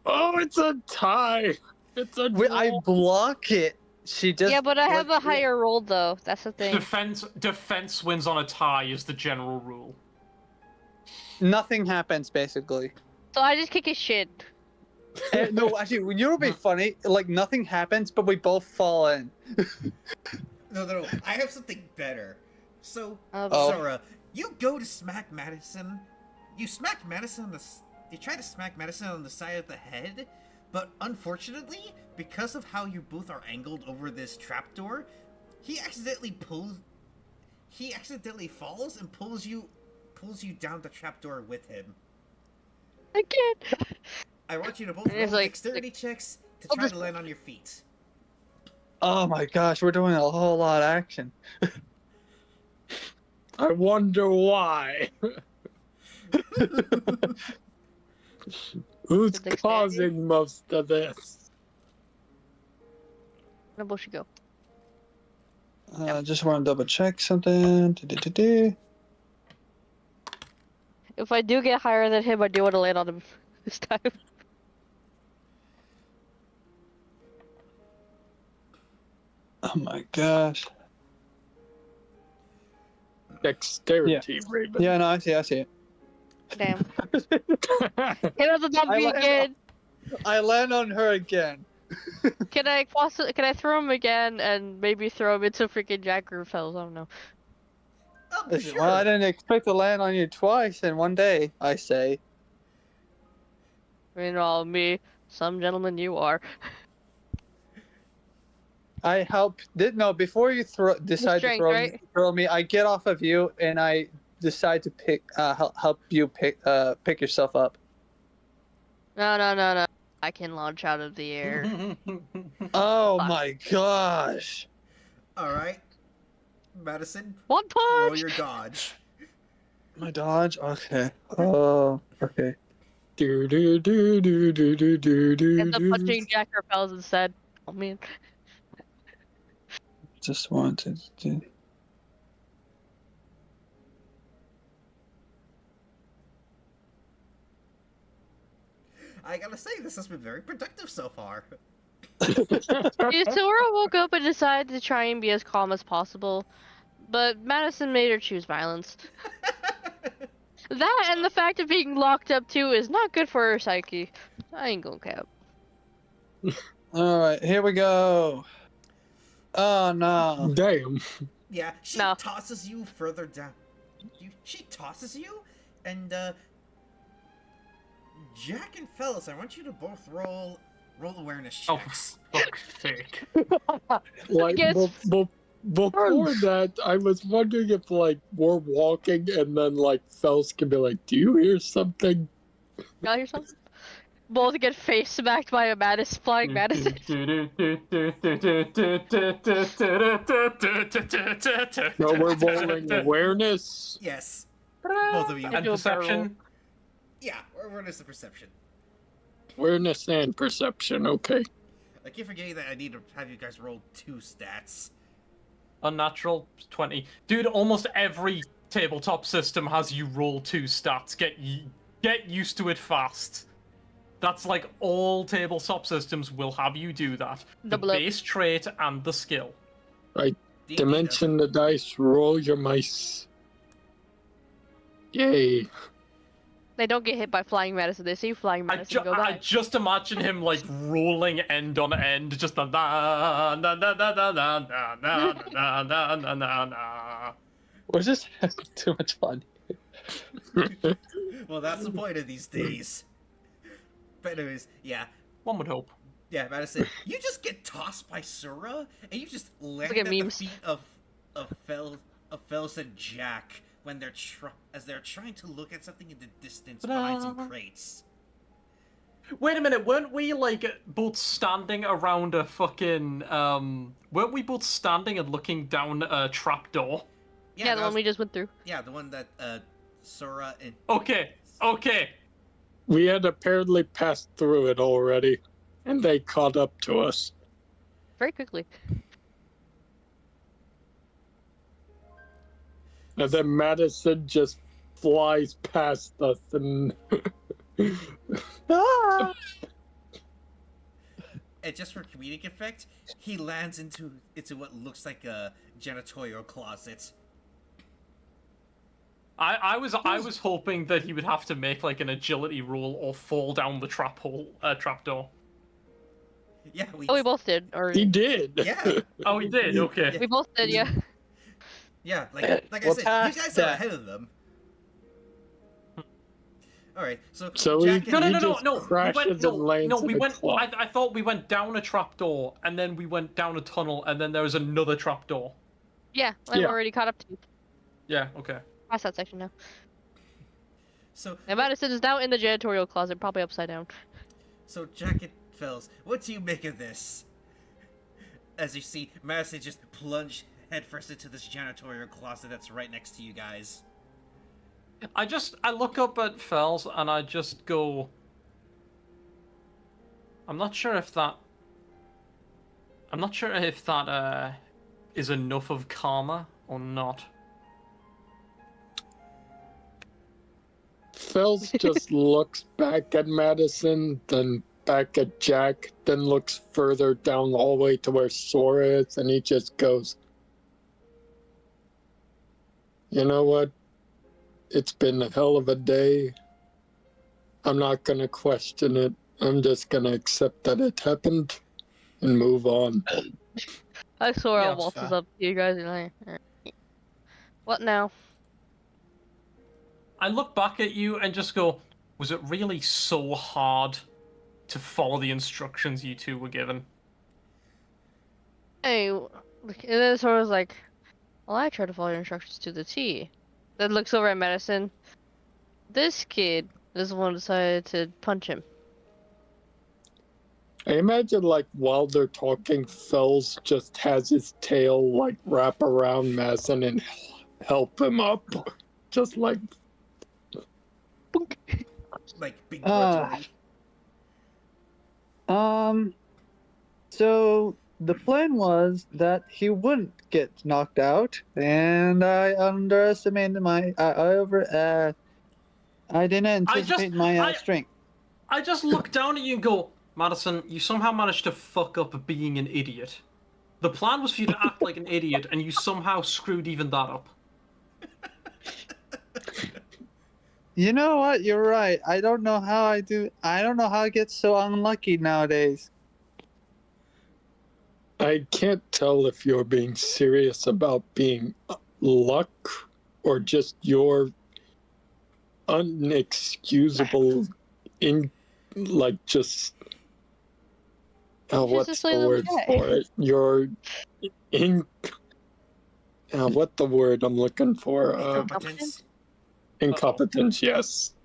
Oh, it's a tie! It's a Wait, I draw. block it. She just. Yeah, but I have a like, higher roll though. That's the thing. Defense wins on a tie is the general rule. Nothing happens basically. So I just kick his shit. No, actually, when you know what'd be funny, like nothing happens, but we both fall in. No. I have something better. So, Oh. Sora, you go to smack Madison. You smack Madison on the. You try to smack Madison on the side of the head, but unfortunately, because of how you both are angled over this trapdoor, he accidentally falls and pulls you down the trapdoor with him. I can't. I want you to both And roll it's like- dexterity checks to I'll try just- to land on your feet. Oh my gosh, we're doing a whole lot of action. I wonder why. Who's Dexterity? causing most of this? Where the should go? Just want to double check something. Do-do-do-do. If I do get higher than him, I do want to land on him this time. Oh my gosh. Dexterity, Raven. Yeah, no, I see it. Damn. Hit on the dummy land again. I land on her again. Can I throw him again and maybe throw him into freaking Jack Ruffels? I don't know. Oh, Listen, sure. well, I didn't expect to land on you twice in one day, I say. Meanwhile, me, some gentleman you are. I before you decide to strength, right? throw me, I get off of you and I decide to help you pick yourself up. No. I can launch out of the air. Oh Fuck. my gosh. All right, Madison, One roll punch! your dodge. My dodge? Okay. Oh, okay. Do do do do do do do do. End up punching Jack Ruffels instead. Oh man. Just wanted to. I gotta say, this has been very productive so far. Sora woke up and decided to try and be as calm as possible, but Madison made her choose violence. That and the fact of being locked up too is not good for her psyche. I ain't gonna cap. Alright, here we go. Oh no. Damn. Yeah, she No. tosses you further down. She tosses you, and Jack and Fellas, I want you to both roll awareness Oh, checks. fuck's sake. Like guess- before that, I was wondering if like we're walking and then like Fels can be like, "Do you hear something?" Y'all hear something? Both get face smacked by a flying Madison. No, we're rolling awareness. Yes, both of you. I And do a barrel. perception. Yeah, awareness and perception. Awareness and perception. Okay. I keep forgetting that I need to have you guys roll 2 stats. Unnatural 20. Dude, almost every tabletop system has you roll 2 stats. Get used to it fast. That's like all tabletop systems will have you do that. The Double up. base trait and the skill. Right. D&D Dimension the dice. Roll your mice. Yay. They don't get hit by flying Madison. They see flying Madison go I by. just imagine him like rolling end on end, just a na na na na na na na na na na na na na. We're just having too much fun. Well, that's the point of these days. But anyways, yeah. One would hope. Yeah, Madison, you just get tossed by Sura, and you just land Look at at the memes. feet of Fels and Jack when they're trying to look at something in the distance behind some crates. Wait a minute, weren't we like both standing around a fucking weren't we both standing and looking down a trapdoor? Yeah, the one we just went through. Yeah, the one that Sura and Okay. We had apparently passed through it already, and they caught up to us. Very quickly. And then Madison just flies past us and... Ah! and just for comedic effect, he lands into what looks like a janitorial closet. I was hoping that he would have to make like an agility roll or fall down the trapdoor. Yeah, We both did. Or He did! Yeah. Oh, he did. Okay. we both did. Yeah. Yeah, like I Well, said, you past guys are that. ahead of them. All right, so So Jack he- and He No. just We crashes went, and lands no, in we a went. closet. I thought we went down a trapdoor, and then we went down a tunnel, and then there was another trapdoor. Yeah. I'm Yeah. already caught up to you. Yeah. Okay. Past that section now. so And Madison is now in the janitorial closet, probably upside down. so Jack and Fells, what do you make of this? As you see, Madison just plunge headfirst into this janitorial closet that's right next to you guys. I look up at Fells and I just go. I'm not sure if that is enough of karma or not. Fells just looks back at Madison, then back at Jack, then looks further down the hallway to where Sora is, and he just goes, "You know what? It's been a hell of a day. I'm not gonna question it. I'm just gonna accept that it happened and move on." I Sora Yeah, waltzes fair. up to you guys and alright. What now? I look back at you and just go, was it really so hard to follow the instructions you two were given? Hey, and then Sora's like, well, I tried to follow your instructions to the T. Then looks over at Madison. This kid is the one who decided to punch him. I imagine, like, while they're talking, Fells just has his tail, like, wrap around Madison and help him up. Just like, Like big Ah. grudgingly. So the plan was that he wouldn't get knocked out, and I underestimated my. I didn't anticipate my strength. I just look down at you and go, Madison, you somehow managed to fuck up being an idiot. The plan was for you to act like an idiot, and you somehow screwed even that up. You know what? You're right. I don't know how I do. I don't know how I get so unlucky nowadays. I can't tell if you're being serious about being luck or just your unexcusable like just what's just the like the word guy. for it? Your what the word I'm looking for? Incompetence. Incompetence, yes.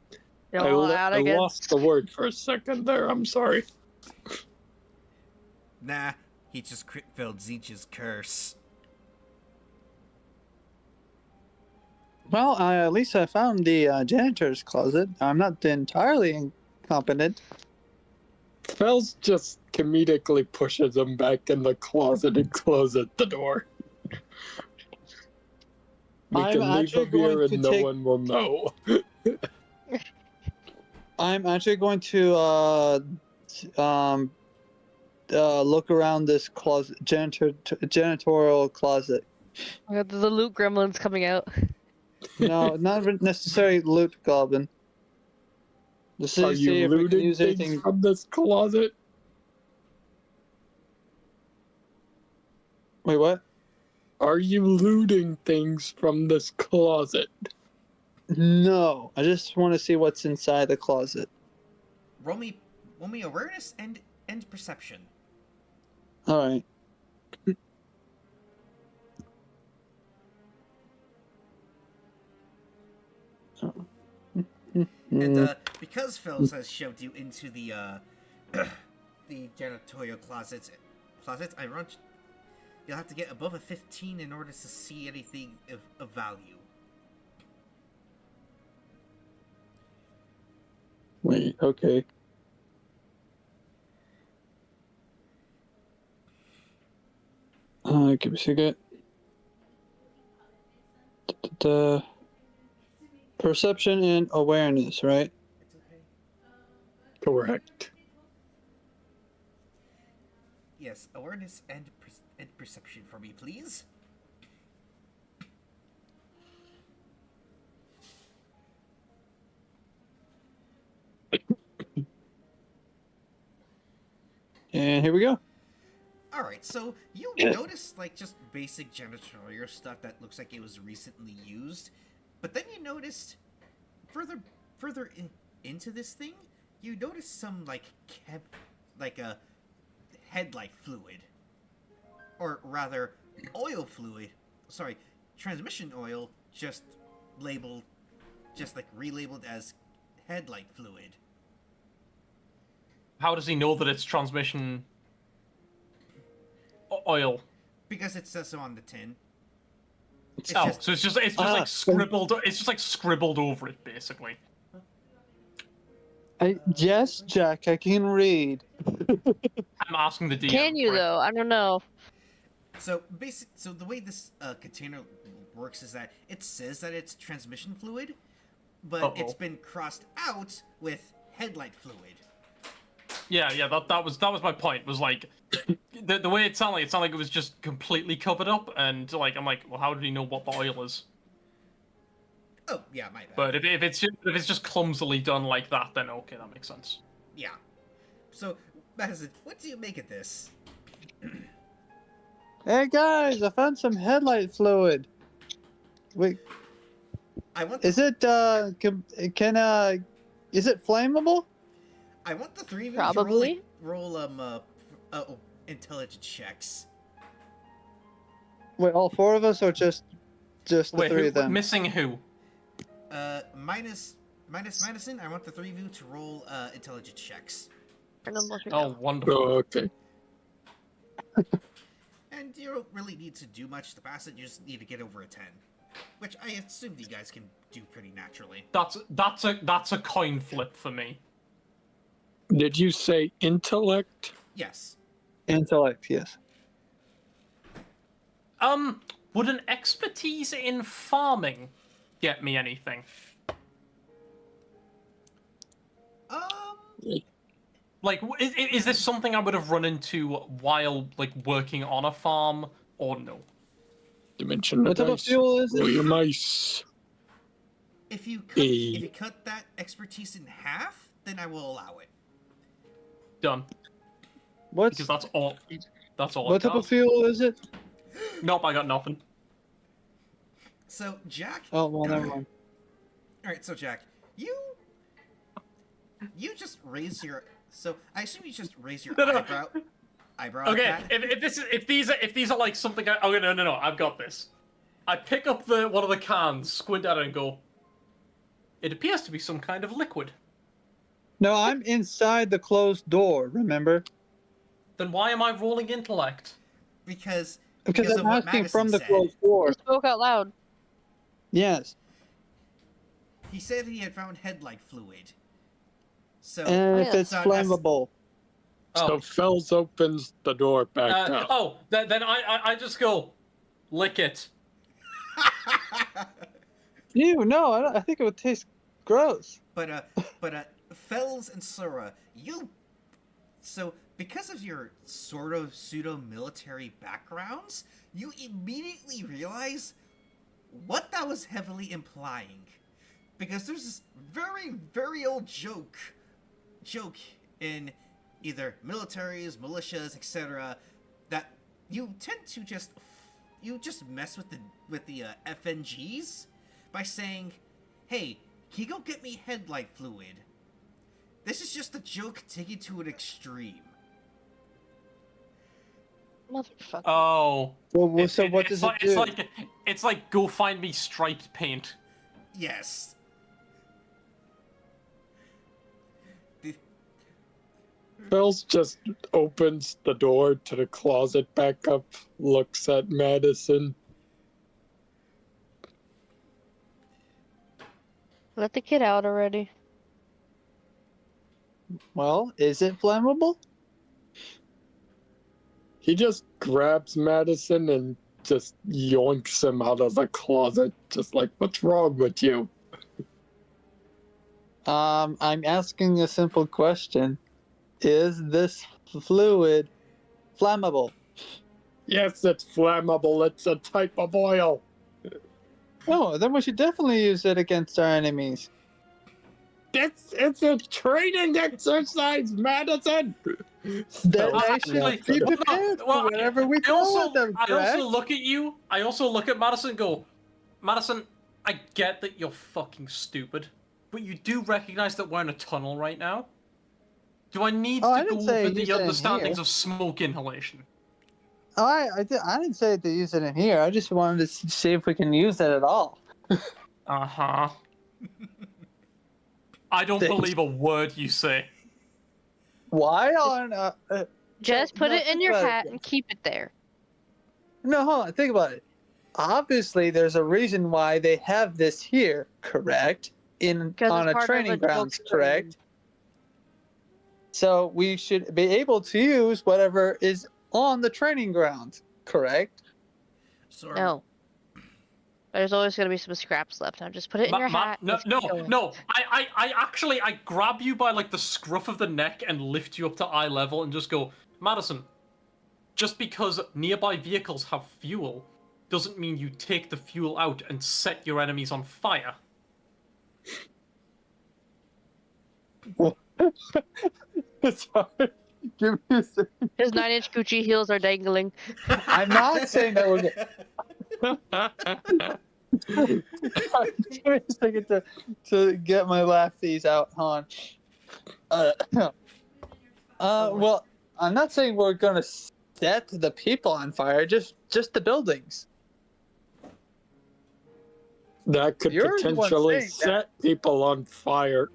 I lost the word for a second there. I'm sorry. Nah, he just crit failed Zeech's curse. Well, at least I found the janitor's closet. I'm not entirely incompetent. Fells just comedically pushes him back in the closet and closes the door. We I'm can leave actually him here going and to no take- one will know. I'm actually going to look around this closet, janitorial closet. The loot gremlins coming out. No, not necessarily loot goblin. Just Are to see you if we can looting use things anything. from this closet? Wait, what? Are you looting things from this closet? No, I just want to see what's inside the closet. Roll me awareness and perception. All right. And because Phelps has shoved you into the the janitorial closet, you'll have to get above a 15 in order to see anything of value. Wait, okay. Give me a second. The perception and awareness, right? It's okay. Correct. Yes, awareness and perception for me, please. And here we go. Alright, so you notice, like, just basic janitorial stuff that looks like it was recently used, but then you noticed, further into this thing, you notice some, like, a headlight fluid. Or rather, oil fluid. Sorry, transmission oil, just relabeled as headlight fluid. How does he know that it's transmission oil? Because it says so on the tin. So it's just like scribbled. It's just like scribbled over it, basically. Yes, Jack, I can read. I'm asking the DM. Can you for it. though? I don't know. So the way this container works is that it says that it's transmission fluid, but it's been crossed out with headlight fluid. Yeah. That was my point. Was like the way it sounded like it was just completely covered up, and like I'm like, well, how did he know what the oil is? Oh yeah, my bad. But if it's just clumsily done like that, then okay, that makes sense. Yeah. So, Madison, what do you make of this? Hey guys, I found some headlight fluid. Wait, I want. is it is it flammable? I want the three of you Probably. to roll intelligence checks. Wait, all four of us, or just the Wait, three of them? missing who? Minus Madison. I want the three of you to roll intelligence checks. Oh, wonderful. Oh, okay. And you don't really need to do much to pass it. You just need to get over a 10, which I assume you guys can do pretty naturally. That's a coin flip for me. Did you say intellect? Yes. Intellect, yes. Would an expertise in farming get me anything? Like, is this something I would have run into while, like, working on a farm, or no? Dimension What type of fuel is Roll it? your mice. If you cut that expertise in half, then I will allow it. Done. Because that's all. That's all. What type of fuel is it? Nope, I got nothing. So Jack. Oh well, never mind. All right, so Jack, you just raise your. So I assume you just raise your eyebrow. Okay, at that. if these are like something. Okay, no, I've got this. I pick up one of the cans, squint at it, and go. It appears to be some kind of liquid. No, I'm inside the closed door. Remember? Then why am I rolling intellect? Because I'm of what asking Madison from the said. closed door. You spoke out loud. Yes. He said he had found headlight fluid. So And if yeah. it's So I'm ask- flammable. So Fells opens the door back up. Then I just go, lick it. Ew, no, I think it would taste gross. But Fells and Sora, so because of your sort of pseudo-military backgrounds, you immediately realize what that was heavily implying. Because there's this very, very old joke in either militaries, militias, etc., that you tend to just mess with the FNGs by saying, "Hey, can you go get me headlight fluid?" This is just a joke taken to an extreme. Motherfucker. Oh. Well, so what does it do? It's like go find me striped paint. Yes. Bells just opens the door to the closet back up, looks at Madison. Let the kid out already. Well, is it flammable? He just grabs Madison and just yoinks him out of the closet, just like, what's wrong with you? I'm asking a simple question. Is this fluid flammable? Yes, it's flammable. It's a type of oil. Oh, then we should definitely use it against our enemies. It's a training exercise, Madison. Then Bells they should snaps be at him. prepared for whatever we throw at them, I correct? also look at you. I also look at Madison and go, Madison, I get that you're fucking stupid, but you do recognize that we're in a tunnel right now? Do I need Oh, I to go didn't say over use it the in understandings here. of smoke inhalation? Oh, I didn't say to use it in here. I just wanted to see if we can use it at all. Uh-huh. I don't Thanks. believe a word you say. Why on? Just put no, it in think your about it, hat Jess. and keep it there. No, hold on. Think about it. Obviously, there's a reason why they have this here, correct? Because On it's a part of training a grounds, joke correct? So we should be able to use whatever is on the training ground, correct? So No. There's always gonna be some scraps left. Now just put it in your hat. and No, let's keep no, going. no. I grab you by like the scruff of the neck and lift you up to eye level and just go, Madison, just because nearby vehicles have fuel doesn't mean you take the fuel out and set your enemies on fire. Sorry. Give me a second. His 9-inch Gucci heels are dangling. I'm not saying that we're good. Give me a second to get my laughies out, hon. Well, I'm not saying we're gonna set the people on fire, just the buildings. That could You're the one potentially saying set people on fire.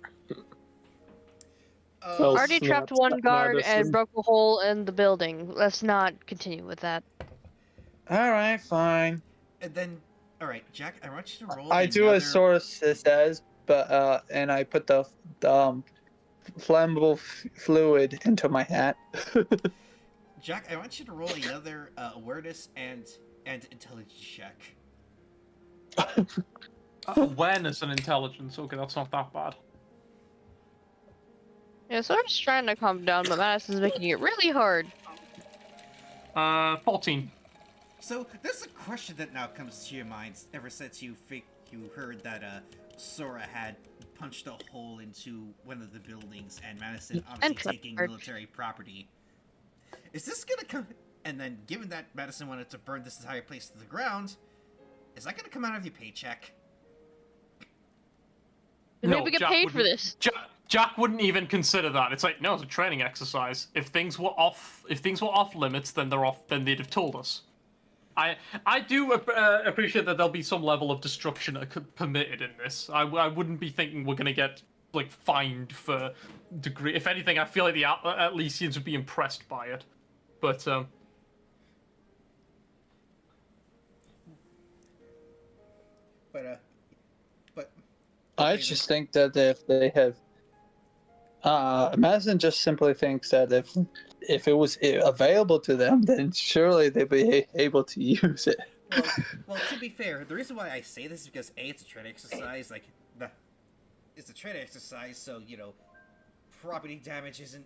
Bells Already trapped snaps one at guard Madison. and broke a hole in the building. Let's not continue with that. All right, fine. And then, all right, Jack, I want you to roll. I do as source says, but and I put the flammable fluid into my hat. Jack, I want you to roll another awareness and intelligence check. Awareness and intelligence. Okay, that's not that bad. Yeah, so I'm just trying to calm down, but Madison's making it really hard. 14. So there's a question that now comes to your mind ever since you heard that Sora had punched a hole into one of the buildings and Madison obviously taking Trevor. military property. Is this gonna come? And then, given that Madison wanted to burn this entire place to the ground, is that gonna come out of your paycheck? Maybe we get Jack paid for wouldn't- this. Jack wouldn't even consider that. It's like, no, it's a training exercise. If things were off limits, then they're off. Then they'd have told us. I do appreciate that there'll be some level of destruction permitted in this. I wouldn't be thinking we're gonna get like fined for degree. If anything, I feel like the Atlesians would be impressed by it. But But I just think that if they have, Madison just simply thinks that if it was available to them, then surely they'd be able to use it. well, to be fair, the reason why I say this is because A, it's a training exercise. It's a training exercise, so property damage isn't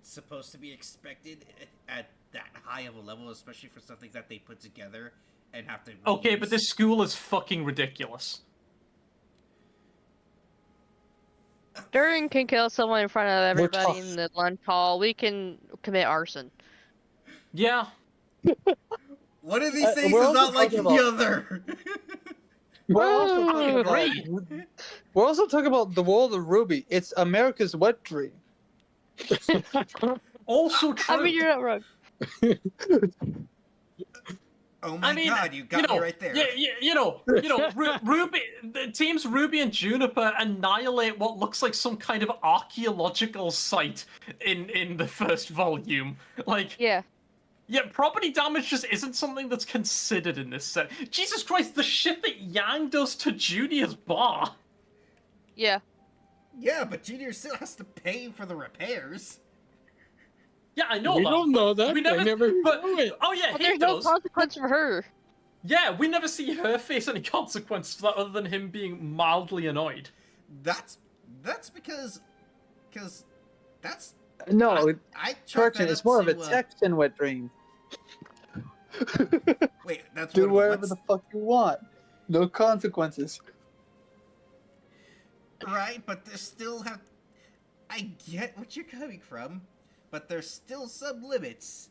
supposed to be expected at that high of a level, especially for something that they put together and have to. okay, but reuse. this school is fucking ridiculous. During can kill someone in front of everybody tough. in the lunch hall. We can commit arson. Yeah. One of these things we're is also not like the talking about- other. We're also talking about. Agree. We're also talking about the world of RWBY. It's America's wet dream. Also true. I mean, you're not wrong. Oh my god, you got me right there. Ruby, the teams Ruby and Juniper annihilate what looks like some kind of archaeological site in the first volume. Like, Yeah. yeah, property damage just isn't something that's considered in this set. Jesus Christ, the shit that Yang does to Junior's bar. Yeah. Yeah, but Junior still has to pay for the repairs. Yeah, I know We that. don't know that. We They never, never but, do it. oh yeah, But he there's no does. consequence for her. Yeah, we never see her face any consequence for that other than him being mildly annoyed. That's because that's No, I chalk Correction, that it's up more of to, a text and wet dream. Wait, that's Do what whatever the fuck you want. No consequences. right, but there's still have. I get what you're coming from, but there's still some limits.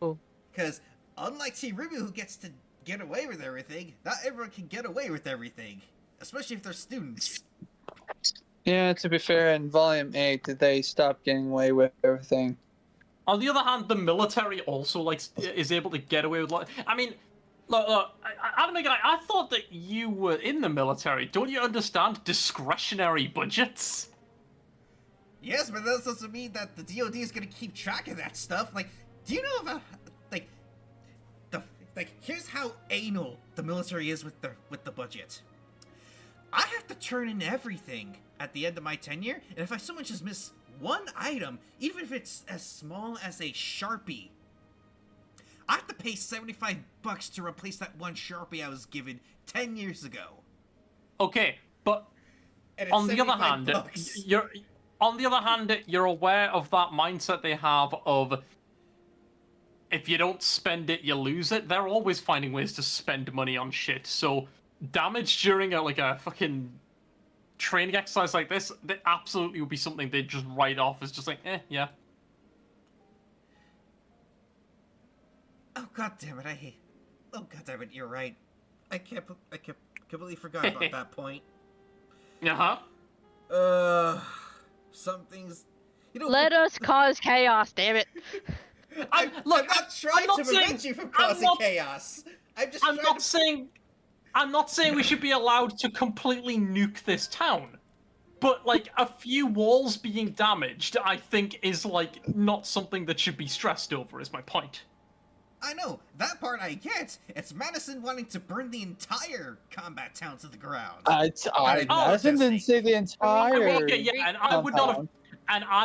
Oh. Because unlike T. Ruby, who gets to get away with everything, not everyone can get away with everything, especially if they're students. Yeah, to be fair, in Volume 8, they stopped getting away with everything. On the other hand, the military also is able to get away with. I mean, look, Adam, I thought that you were in the military. Don't you understand discretionary budgets? Yes, but that doesn't mean that the DoD is gonna keep track of that stuff. Like, do you know about here's how anal the military is with the budget. I have to turn in everything at the end of my tenure, and if I so much as miss one item, even if it's as small as a Sharpie, I have to pay $75 to replace that one Sharpie I was given 10 years ago. Okay, but And it's on the other hand, $75. you're aware of that mindset they have of if you don't spend it, you lose it. They're always finding ways to spend money on shit. So damage during a fucking training exercise like this, that absolutely would be something they'd just write off as just like, yeah. Oh god damn it! Oh god damn it! You're right. I completely forgot about that point. Some things. Let us cause chaos, damn it. I'm not trying to prevent you from causing chaos. I'm not saying we should be allowed to completely nuke this town. But, like, a few walls being damaged, I think, is, like, not something that should be stressed over, is my point. I know, that part I get. It's Madison wanting to burn the entire combat town to the ground. Madison didn't say the entire. Okay, yeah, and I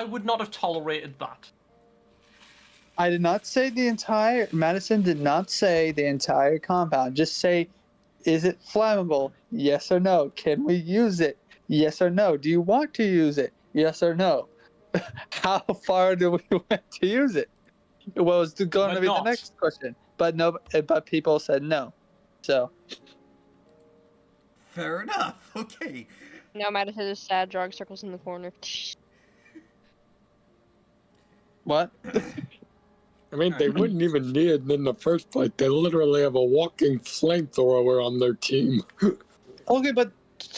would not have tolerated that. I did not say the entire. Madison did not say the entire compound. Just say, is it flammable? Yes or no. Can we use it? Yes or no. Do you want to use it? Yes or no. How far do we want to use it? Well, it's going to be the next question. But no. But people said no. So. Fair enough. Okay. Now Madison is sad, drawing circles in the corner. What? I mean, they wouldn't even need it in the first place. They literally have a walking flamethrower on their team. Okay, but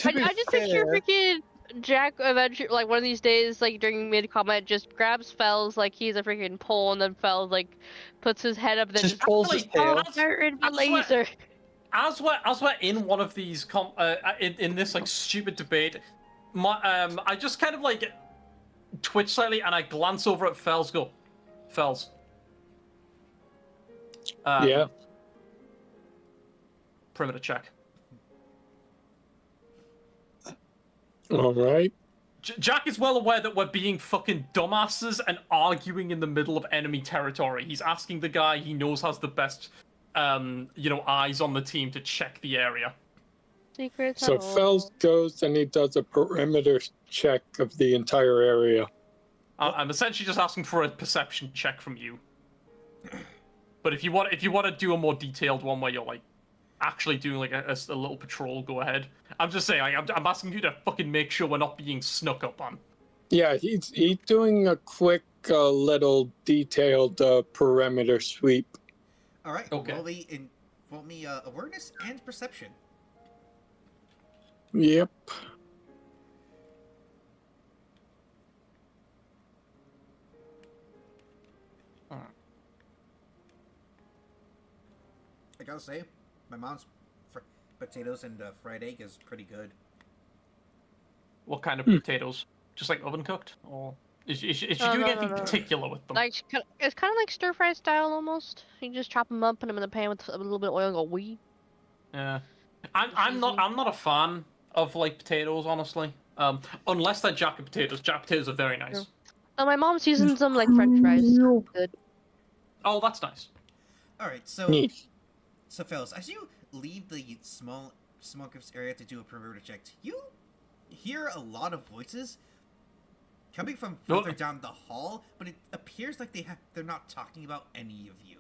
I just picture freaking Jack eventually, like one of these days, like during mid-combat, just grabs Fells like he's a freaking pole, and then Fells like puts his head up, and then just pulls his tail. Laser. As we're in one of these in this like stupid debate, I just kind of like twitch slightly, and I glance over at Fells. Go, Fells. Yeah. Perimeter check. All right. Jack is well aware that we're being fucking dumbasses and arguing in the middle of enemy territory. He's asking the guy he knows has the best, eyes on the team to check the area. Secret So tunnel. Fells goes and he does a perimeter check of the entire area. I'm essentially just asking for a perception check from you. But if you want to do a more detailed one where you're like actually doing like a little patrol, go ahead. I'm just saying, I'm asking you to fucking make sure we're not being snuck up on. Yeah, he's doing a quick little detailed perimeter sweep. All right. Okay. Roll me awareness and perception. Yep. I gotta say, my mom's potatoes and fried egg is pretty good. What kind of potatoes? Just like oven cooked, or is she doing anything particular with them? Like it's kind of like stir fry style almost. You just chop them up, put them in the pan with a little bit of oil, and go wee. Yeah, I'm not a fan of like potatoes, honestly. Unless they're jacket potatoes. Jacket potatoes are very nice. Yeah. Oh, my mom seasons them like French fries. Good. Oh, that's nice. All right, so Neat. so fellas, as you leave the small groups area to do a perimeter check, you hear a lot of voices coming from further down the hall, but it appears like they're not talking about any of you.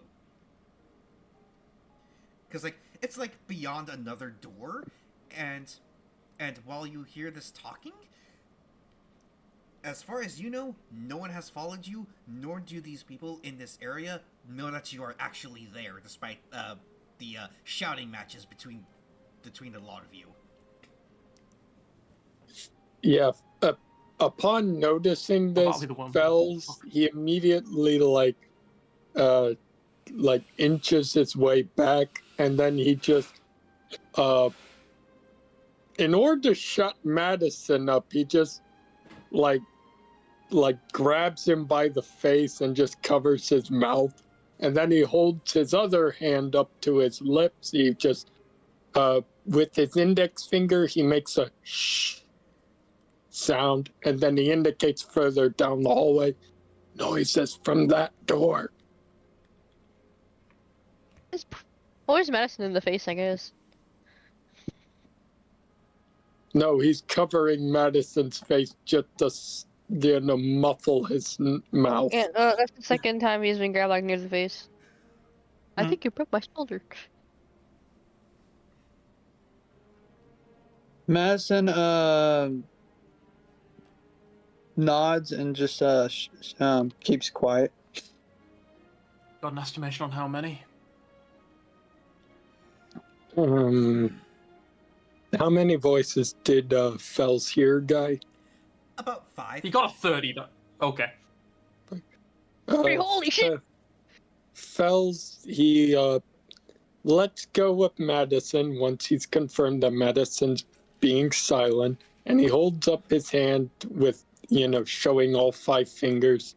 Because like it's like beyond another door, and while you hear this talking, as far as you know, no one has followed you, nor do these people in this area know that you are actually there, despite the shouting matches between the lot of you. Yeah. Upon noticing this, Fells, he immediately like inches his way back, and then he just in order to shut Madison up, he just like grabs him by the face and just covers his mouth, and then he holds his other hand up to his lips. He just with his index finger he makes a shh sound, and then he indicates further down the hallway, noises from that door. Always medicine in the face, I guess. No, he's covering Madison's face just to muffle his mouth. Yeah, that's the second time he's been grabbed like near the face. I think you broke my shoulder. Madison nods and just keeps quiet. Got an estimation on how many? How many voices did Fells hear, guy? About 5. He got a 30. Okay. Holy shit! Fells, he lets go of Madison once he's confirmed that Madison's being silent, and he holds up his hand with, showing all 5 fingers.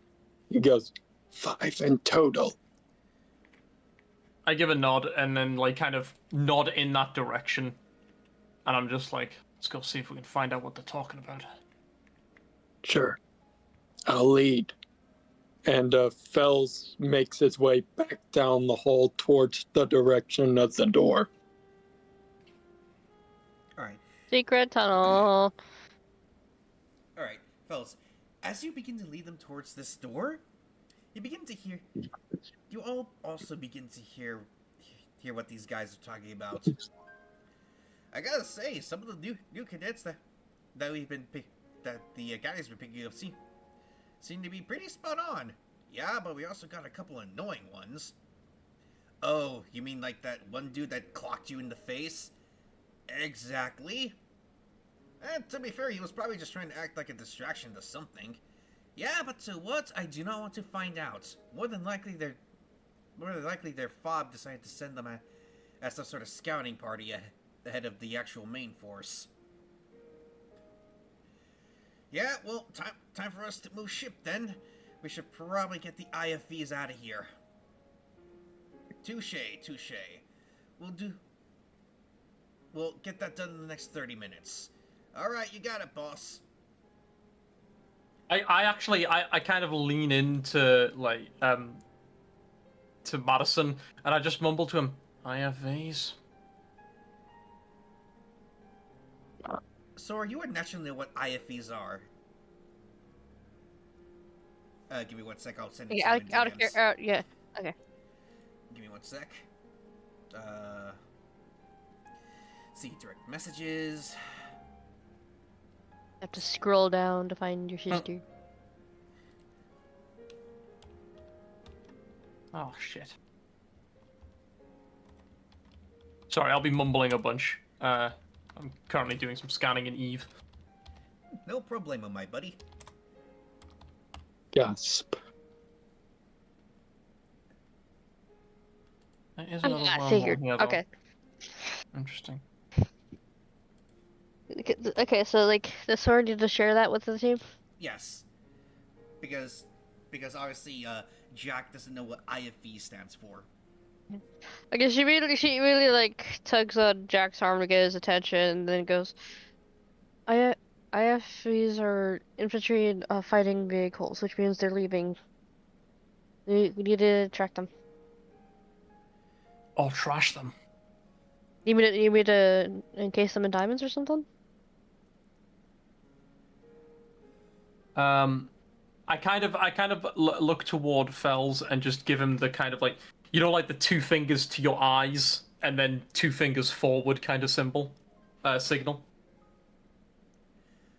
He goes, 5 in total. I give a nod and then like kind of nod in that direction. And I'm just like, let's go see if we can find out what they're talking about. Sure. I'll lead. And Fells makes his way back down the hall towards the direction of the door. Alright. Secret tunnel. Alright, fellas. As you begin to lead them towards this door, you all also begin to hear what these guys are talking about. I gotta say, some of the new cadets that the guys been picking up seem to be pretty spot on. Yeah, but we also got a couple annoying ones. Oh, you mean like that one dude that clocked you in the face? Exactly. And to be fair, he was probably just trying to act like a distraction to something. Yeah, but to what? I do not want to find out. More than likely their fob decided to send them as some sort of scouting party ahead of the actual main force. Yeah, well, time for us to move ship then. We should probably get the IFVs out of here. Touche. We'll get that done in the next 30 minutes. Alright, you got it, boss. I kind of lean into to Madison and I just mumble to him, IFVs? So are you naturally know what IFVs are? Give me 1 sec, I'll send it to you in DMs. Yeah, okay. Give me 1 sec. See direct messages. Have to scroll down to find your sister. Oh, shit. Sorry, I'll be mumbling a bunch. I'm currently doing some scanning in Eve. No problemo, my buddy. Gasp. There is I another wormhole figured. here, though. Okay. Interesting. Okay, so like the sword, you just share that with the team? Yes. Because obviously Jack doesn't know what IFV stands for. Okay, she really like tugs on Jack's arm to get his attention, and then goes, IFVs are infantry and fighting vehicles, which means they're leaving. We need to track them. Or trash them. You need me to encase them in diamonds or something? I kind of look toward Fells and just give him the kind of like, you know, like the 2 fingers to your eyes and then 2 fingers forward kind of signal.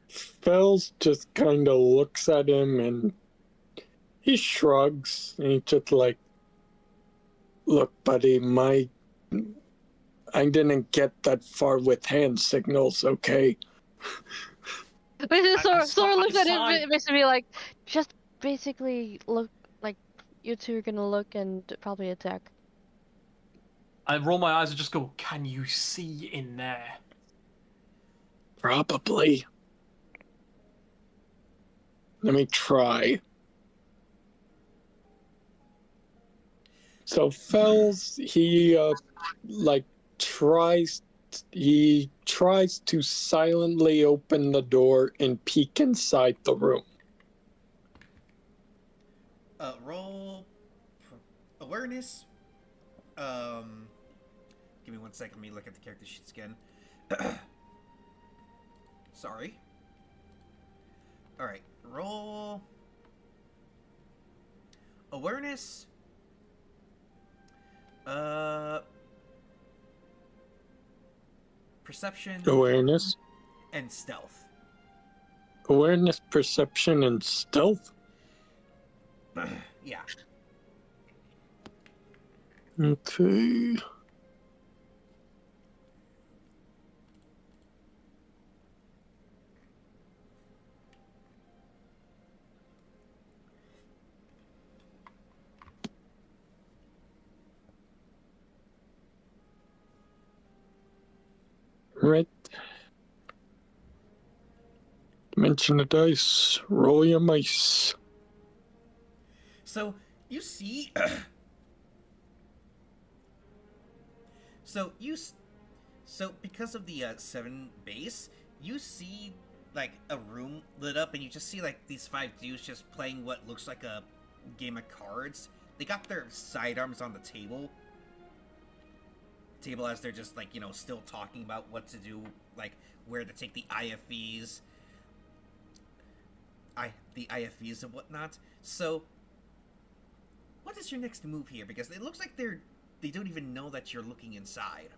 Fells just kind of looks at him and he shrugs and he's just like, look, buddy, I didn't get that far with hand signals, okay? Sora looks at him fine. and basically like, just basically look like you two are gonna look and probably attack. I roll my eyes and just go, can you see in there? Probably. Let me try. So Fells, he tries to silently open the door and peek inside the room. Roll awareness. Give me 1 second. Let me look at the character sheets again. Sorry. All right. Roll awareness. Perception. Awareness. And stealth. Awareness, perception, and stealth? Yeah. Okay. Right. Mention the dice. Roll your mice. So you see. So because of the 7 base, you see like a room lit up, and you just see like these 5 dudes just playing what looks like a game of cards. They got their sidearms on the table as they're just like, you know, still talking about what to do, like where to take the IFVs, and whatnot. So, what is your next move here? Because it looks like they don't even know that you're looking inside.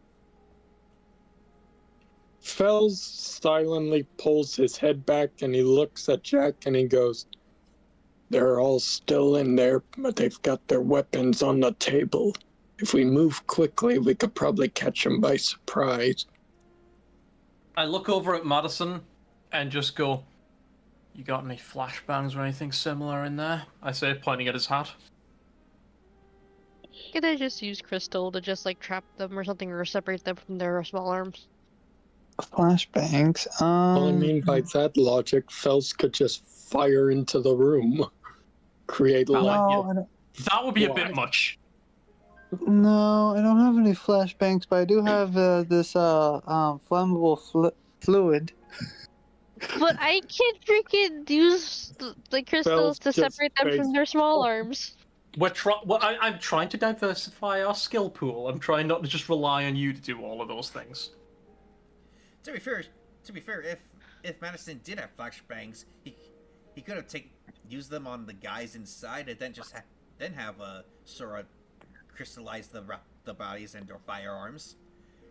Fells silently pulls his head back and he looks at Jack and he goes, they're all still in there, but they've got their weapons on the table. If we move quickly, we could probably catch them by surprise. I look over at Madison and just go, you got any flashbangs or anything similar in there? I say, pointing at his hat. Could I just use crystal to just like trap them or something, or separate them from their small arms? Flashbangs. All I mean by that logic, Fells could just fire into the room. Create Well, light. That would be a bit much. No, I don't have any flashbangs, but I do have this flammable fluid. But I can't freaking use the crystals to just separate them from their small arms. I'm trying to diversify our skill pool. I'm trying not to just rely on you to do all of those things. To be fair, if Madison did have flashbangs, he could have used them on the guys inside, and then just have Sora crystallize the bodies and their firearms.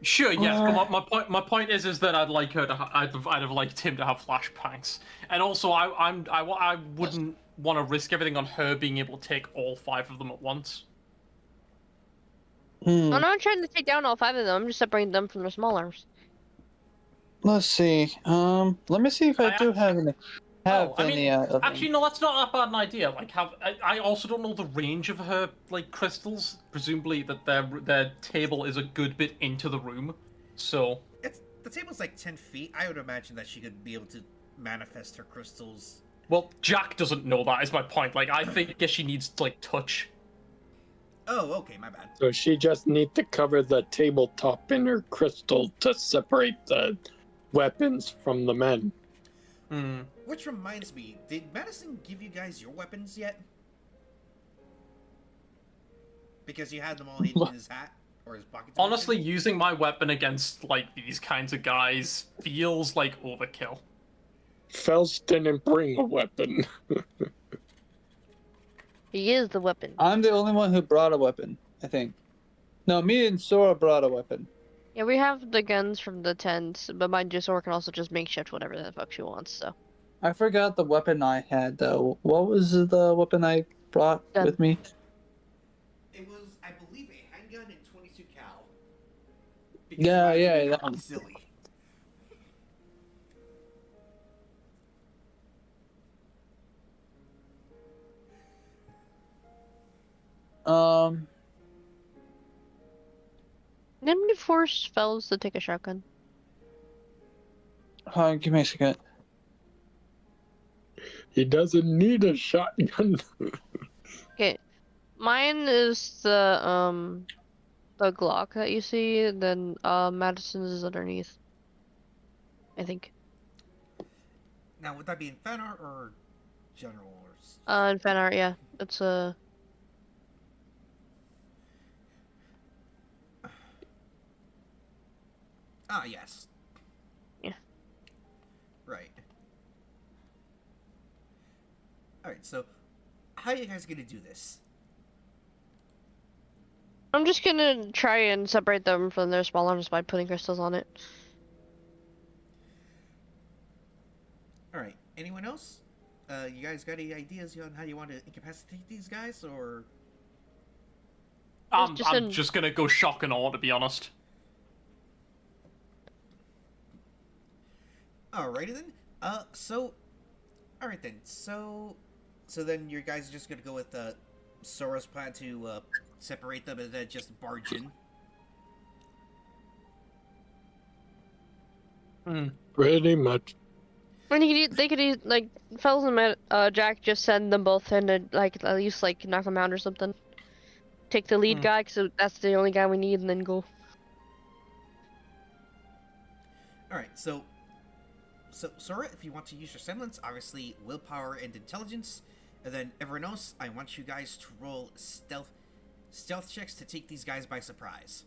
Sure, yes, but my point is that I'd like her to I'd have liked him to have flashbacks, and also I wouldn't want to risk everything on her being able to take all 5 of them at once. Hmm. I'm not trying to take down all 5 of them. I'm just separating them from their small arms. Let's see. Let me see if I do have any. Actually, no, that's not that bad an idea. Like, I also don't know the range of her like crystals. Presumably, that their table is a good bit into the room, so The table's like 10 feet. I would imagine that she could be able to manifest her crystals. well, Jack doesn't know that. Is my point. Like, I think she needs like touch. Oh, okay, my bad. So she just need to cover the tabletop in her crystal to separate the weapons from the men. Hmm. Which reminds me, did Madison give you guys your weapons yet? Because you had them all hidden in his hat or his pocket. Honestly, using my weapon against like these kinds of guys feels like overkill. Fels didn't bring a weapon. He is the weapon. I'm the only one who brought a weapon, I think. No, me and Sora brought a weapon. Yeah, we have the guns from the tents, but my Sora can also just makeshift whatever the fuck she wants, so. I forgot the weapon I had, though. What was the weapon I brought with me? It was, I believe, a handgun and 22 cal. Yeah, that one. Silly. Then we force Fells to take a shotgun. Hold on, give me a second. He doesn't need a shotgun. Okay. Mine is the Glock that you see, then Madison's is underneath. I think. Now, would that be in fan art or general? In fan art, yeah. It's a. Ah, yes. Yeah. Right. Alright, so how are you guys gonna do this? I'm just gonna try and separate them from their small arms by putting crystals on it. Alright, anyone else? You guys got any ideas on how you want to incapacitate these guys, or? I'm just gonna go shock and awe, to be honest. Alrighty then. Alright then. So then your guys are just gonna go with Sora's plan to separate them and then just barge in. Pretty much. And they could like Fells and Jack just send them both in to like at least like knock them out or something. Take the lead guy, cause that's the only guy we need, and then go. Alright, so Sora, if you want to use your semblance, obviously willpower and intelligence, and then everyone else, I want you guys to roll stealth checks to take these guys by surprise.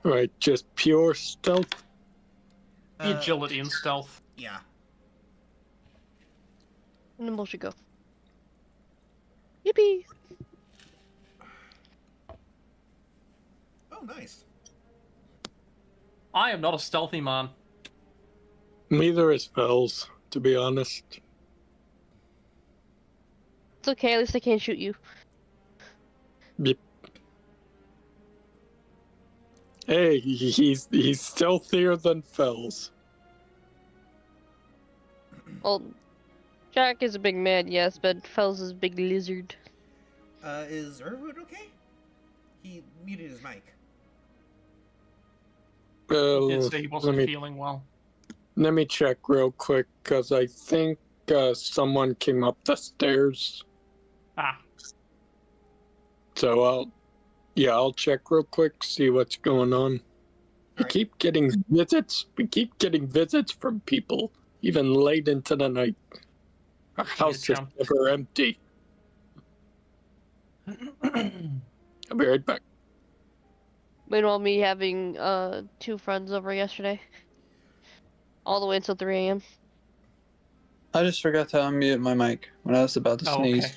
Right, just pure stealth. Agility and stealth. Yeah. And then we'll should go. Yippee! Oh, nice. I am not a stealthy man. Neither is Fels, to be honest. It's okay, at least I can't shoot you. Yep. Hey, he's stealthier than Fels. Well, Jack is a big man, yes, but Fells is a big lizard. Is RWBY okay? He muted his mic. He did say he wasn't feeling well. Let me check real quick, because I think someone came up the stairs. Ah. So I'll check real quick, see what's going on. We keep getting visits. We keep getting visits from people, even late into the night. Our house is never empty. I'll be right back. Meanwhile, me having 2 friends over yesterday. All the way until 3 a.m. I just forgot to unmute my mic when I was about to sneeze. Okay.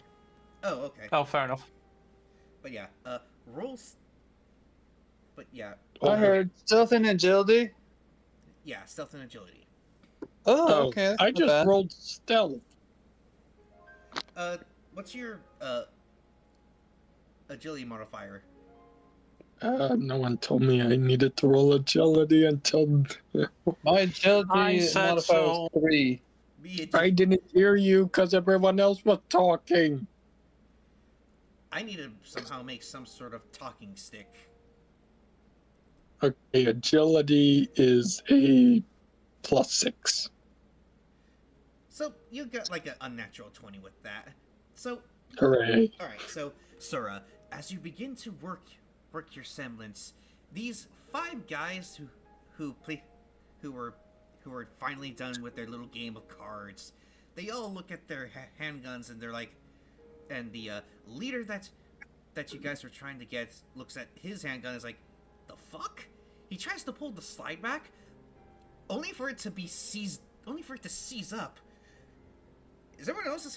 Oh, okay. Oh, fair enough. But yeah, roll But yeah, I heard stealth and agility. yeah, stealth and agility. Oh, okay. That's I not just bad. rolled stealth. What's your agility modifier? No one told me I needed to roll agility until My agility I said modifier so. was 3. Be I didn't hear you because everyone else was talking. I need to somehow make some sort of talking stick. Okay, agility is a +6. So you got like an unnatural 20 with that. So Hooray. all right, so Sora, as you begin to work your semblance, these 5 guys who were finally done with their little game of cards, they all look at their handguns and they're like, and the leader that you guys were trying to get looks at his handgun and is like, the fuck? He tries to pull the slide back, only for it to seize up. Is everyone else's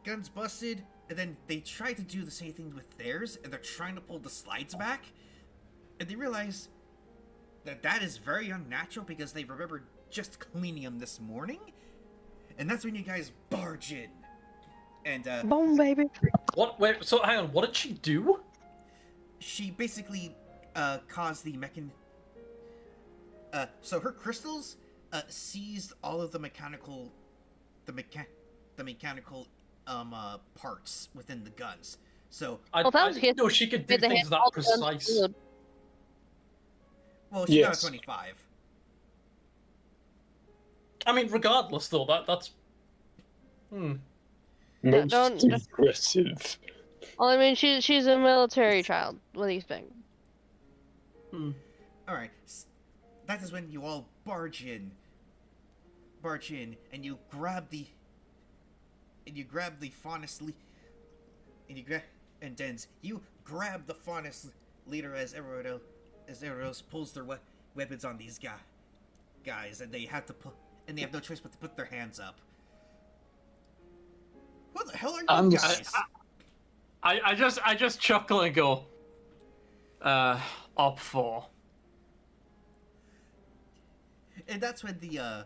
guns busted? And then they try to do the same thing with theirs, and they're trying to pull the slides back, and they realize that is very unnatural because they remembered just cleaning them this morning, and that's when you guys barge in. And Boom, baby. What? Wait. So hang on. What did she do? she basically caused the so her crystals seized all of the mechanical parts within the guns. So I Well, that was didn't know she could do Did they things have that all the guns precise. sealed? well, she got a Yes. 25. I mean, regardless, though, that's. Most don't- impressive. Well, I mean, she's a military child. What do you think? All right, that is when you all barge in, and you grab the faunus and Dens. You grab the faunus leader as everyone else pulls their weapons on these guys, and they have no choice but to put their hands up. What the hell are you I'm guys? I just chuckle and go. Up 4. And that's when the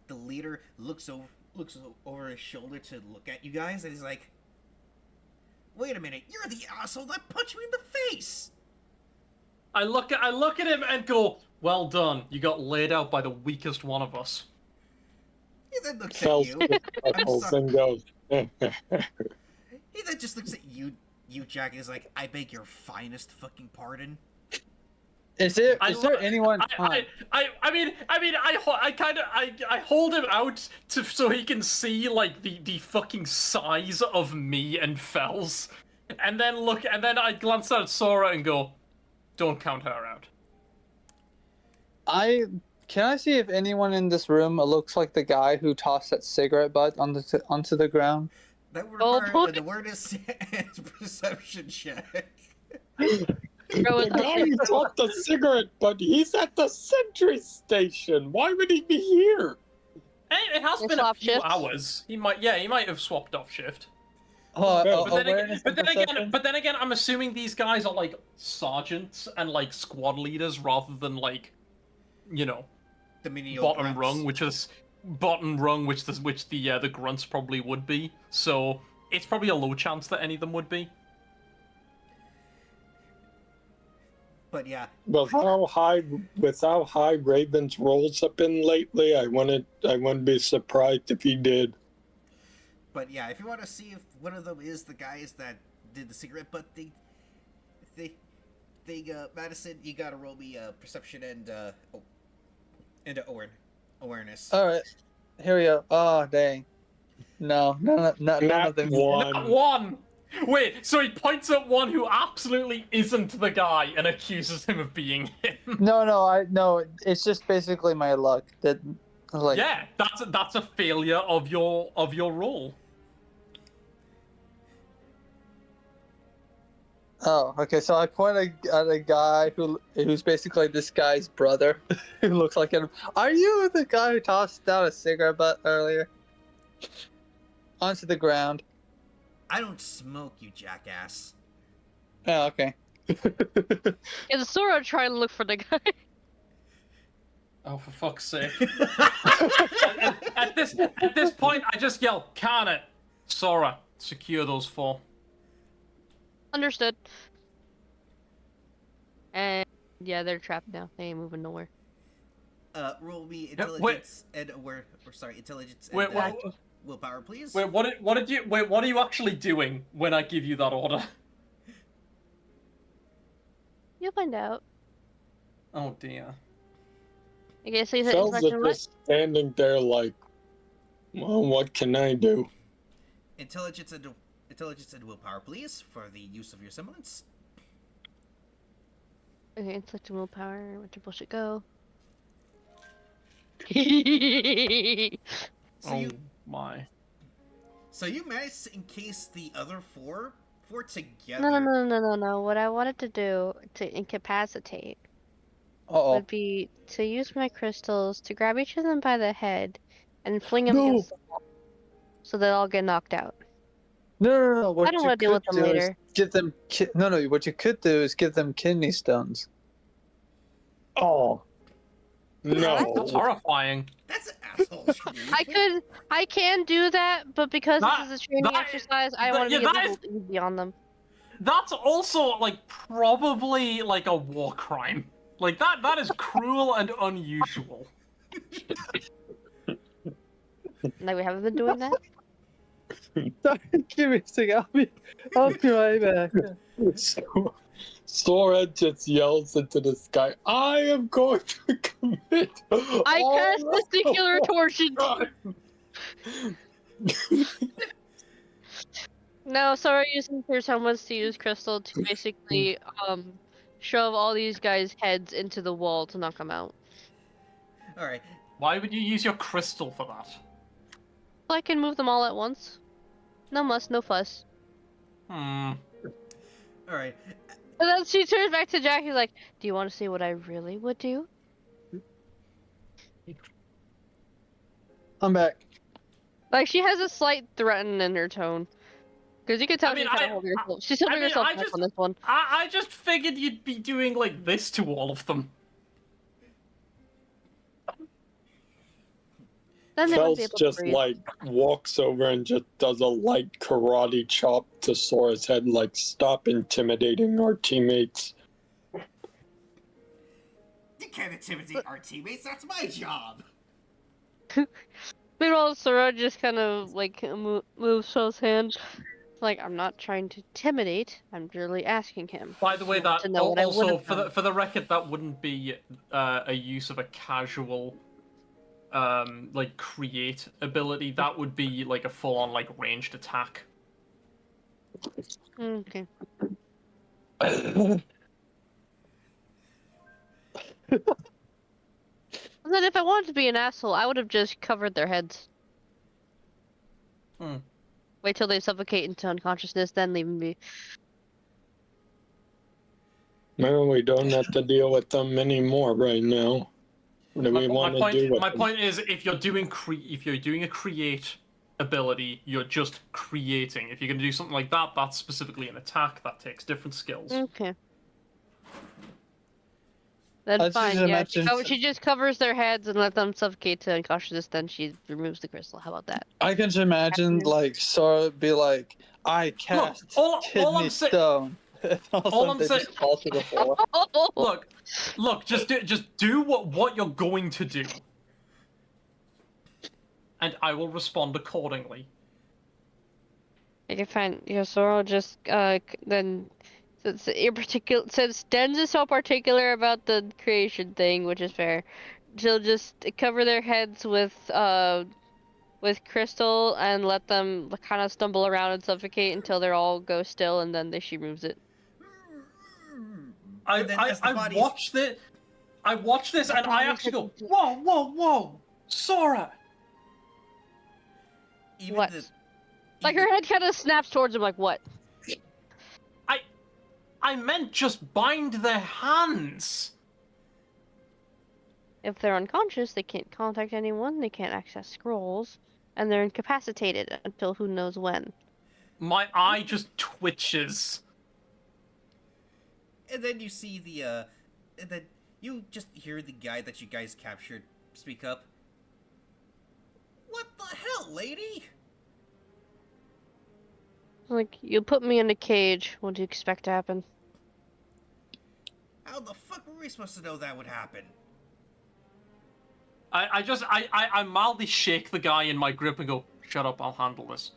leader looks over his shoulder to look at you guys, and he's like, "Wait a minute, you're the asshole that punched me in the face." I look at him and go, "Well done. You got laid out by the weakest one of us." He then looks Fell at you. chuckles sorry. and goes. He then just looks at you, Jack, and is like, "I beg your finest fucking pardon." Is there anyone? I hold him out so he can see like the fucking size of me and Fells, and then I glance at Sora and go, "Don't count her out." Can I see if anyone in this room looks like the guy who tossed that cigarette butt onto the ground? That would Oh, require an boy. awareness and perception check. Bro, The guy who tossed the cigarette, but he's at the sentry station. Why would he be here? Hey, it has They been a swap few shifts? hours. He might have swapped off shift. Awareness But and perception? then again, I'm assuming these guys are like sergeants and like squad leaders rather than like, you know, The menial bottom grunts. rung, which the grunts probably would be. So it's probably a low chance that any of them would be. But yeah, With how high Raven's rolls have been lately, I wouldn't be surprised if he did. But yeah, if you want to see if one of them is the guys that did the cigarette butt thing, Madison, you gotta roll me perception and awareness. All right, here we go. Oh dang! No, none of them. One. One! Wait, so he points at one who absolutely isn't the guy and accuses him of being him. No, it's just basically my luck that, like. Yeah, that's a failure of your roll. Oh, okay. So I point at a guy who's basically this guy's brother, who looks like him. Are you the guy who tossed out a cigarette butt earlier onto the ground? I don't smoke, you jackass. Oh, okay. Is Sora trying to look for the guy? Oh, for fuck's sake. At this point, I just yell, "Can it! Sora, secure those 4. Understood. And yeah, they're trapped now. They ain't moving nowhere. Roll me wait. intelligence and intelligence and Wait, what? willpower, please. Wait, what are you actually doing when I give you that order? You'll find out. Oh dear. Okay, so you said Fells intelligence are what? just standing there like, well, what can I do? Intelligence and willpower, please, for the use of your semblance. Okay, intellect and willpower. Where to bullshit go? So Oh my. So you managed to encase the other four together. No. What I wanted to do to incapacitate Uh-oh. would be to use my crystals to grab each of them by the head and fling them No. against the wall, so they all get knocked out. No. What I don't you want to deal with could them do is later. give them. No. What you could do is give them kidney stones. Oh. No. That's horrifying. That's an asshole. I can do that, but because That- this is a training that- exercise, I that- want to yeah, be a that little easy on them. That's also like probably like a war crime. Like that is cruel and unusual. No, we haven't been doing that. Sorry, give me a second. I'll be right back. So, Sora just yells into the sky, I am going to commit. I cast testicular torsion. No, sorry, using Pierce helmets to use crystal to basically shove all these guys' heads into the wall to knock them out. All right. Why would you use your crystal for that? So I can move them all at once. No muss, no fuss. All right. And then she turns back to Jackie like, do you want to see what I really would do? I'm back. Like, she has a slight threaten in her tone. Because you can tell I mean, she's kind of holding herself. She's holding herself back on this one. I just figured you'd be doing like this to all of them. Then they won't Fells be able just to breathe. like walks over and just does a light karate chop to Sora's head, like, stop intimidating our teammates. You can't intimidate our teammates. That's my job. Meanwhile, Sora just kind of like moves So's hand. Like, I'm not trying to intimidate. I'm really asking him. By the way, I want that to know what I also would've for done. the record, that wouldn't be a use of a casual like create ability. That would be like a full-on like ranged attack. Okay. And then if I wanted to be an asshole, I would have just covered their heads. Wait till they suffocate into unconsciousness, then leave them be. No, we don't have to deal with them anymore right now. What do we want to do with My them? point is, if you're doing a create ability, you're just creating. If you're going to do something like that, that's specifically an attack. That takes different skills. Okay. Then I fine, just yeah. imagine- She just covers their heads and let them suffocate to unconsciousness, then she removes the crystal. How about that? I can just imagine like Sora be like, I cast all I'm kidney say- stone. And all I'm they saying- just fall to the floor. Look, just do what you're going to do, and I will respond accordingly. Okay, fine. Yeah, Sora just then since Den's is so particular about the creation thing, which is fair, she'll just cover their heads with crystal and let them kind of stumble around and suffocate until they're all go still, and then she removes it. And then as the I bodies- watched it. I watched this, and I bodies actually go, hit- whoa, Sora. Even What? the- Like even- her head kind of snaps towards him, like what? I meant just bind their hands. If they're unconscious, they can't contact anyone, they can't access scrolls, and they're incapacitated until who knows when. My eye just twitches. and then you see and then you just hear the guy that you guys captured speak up. What the hell, lady? Like, you put me in a cage. What do you expect to happen? How the fuck were we supposed to know that would happen? I mildly shake the guy in my grip and go, shut up, I'll handle this.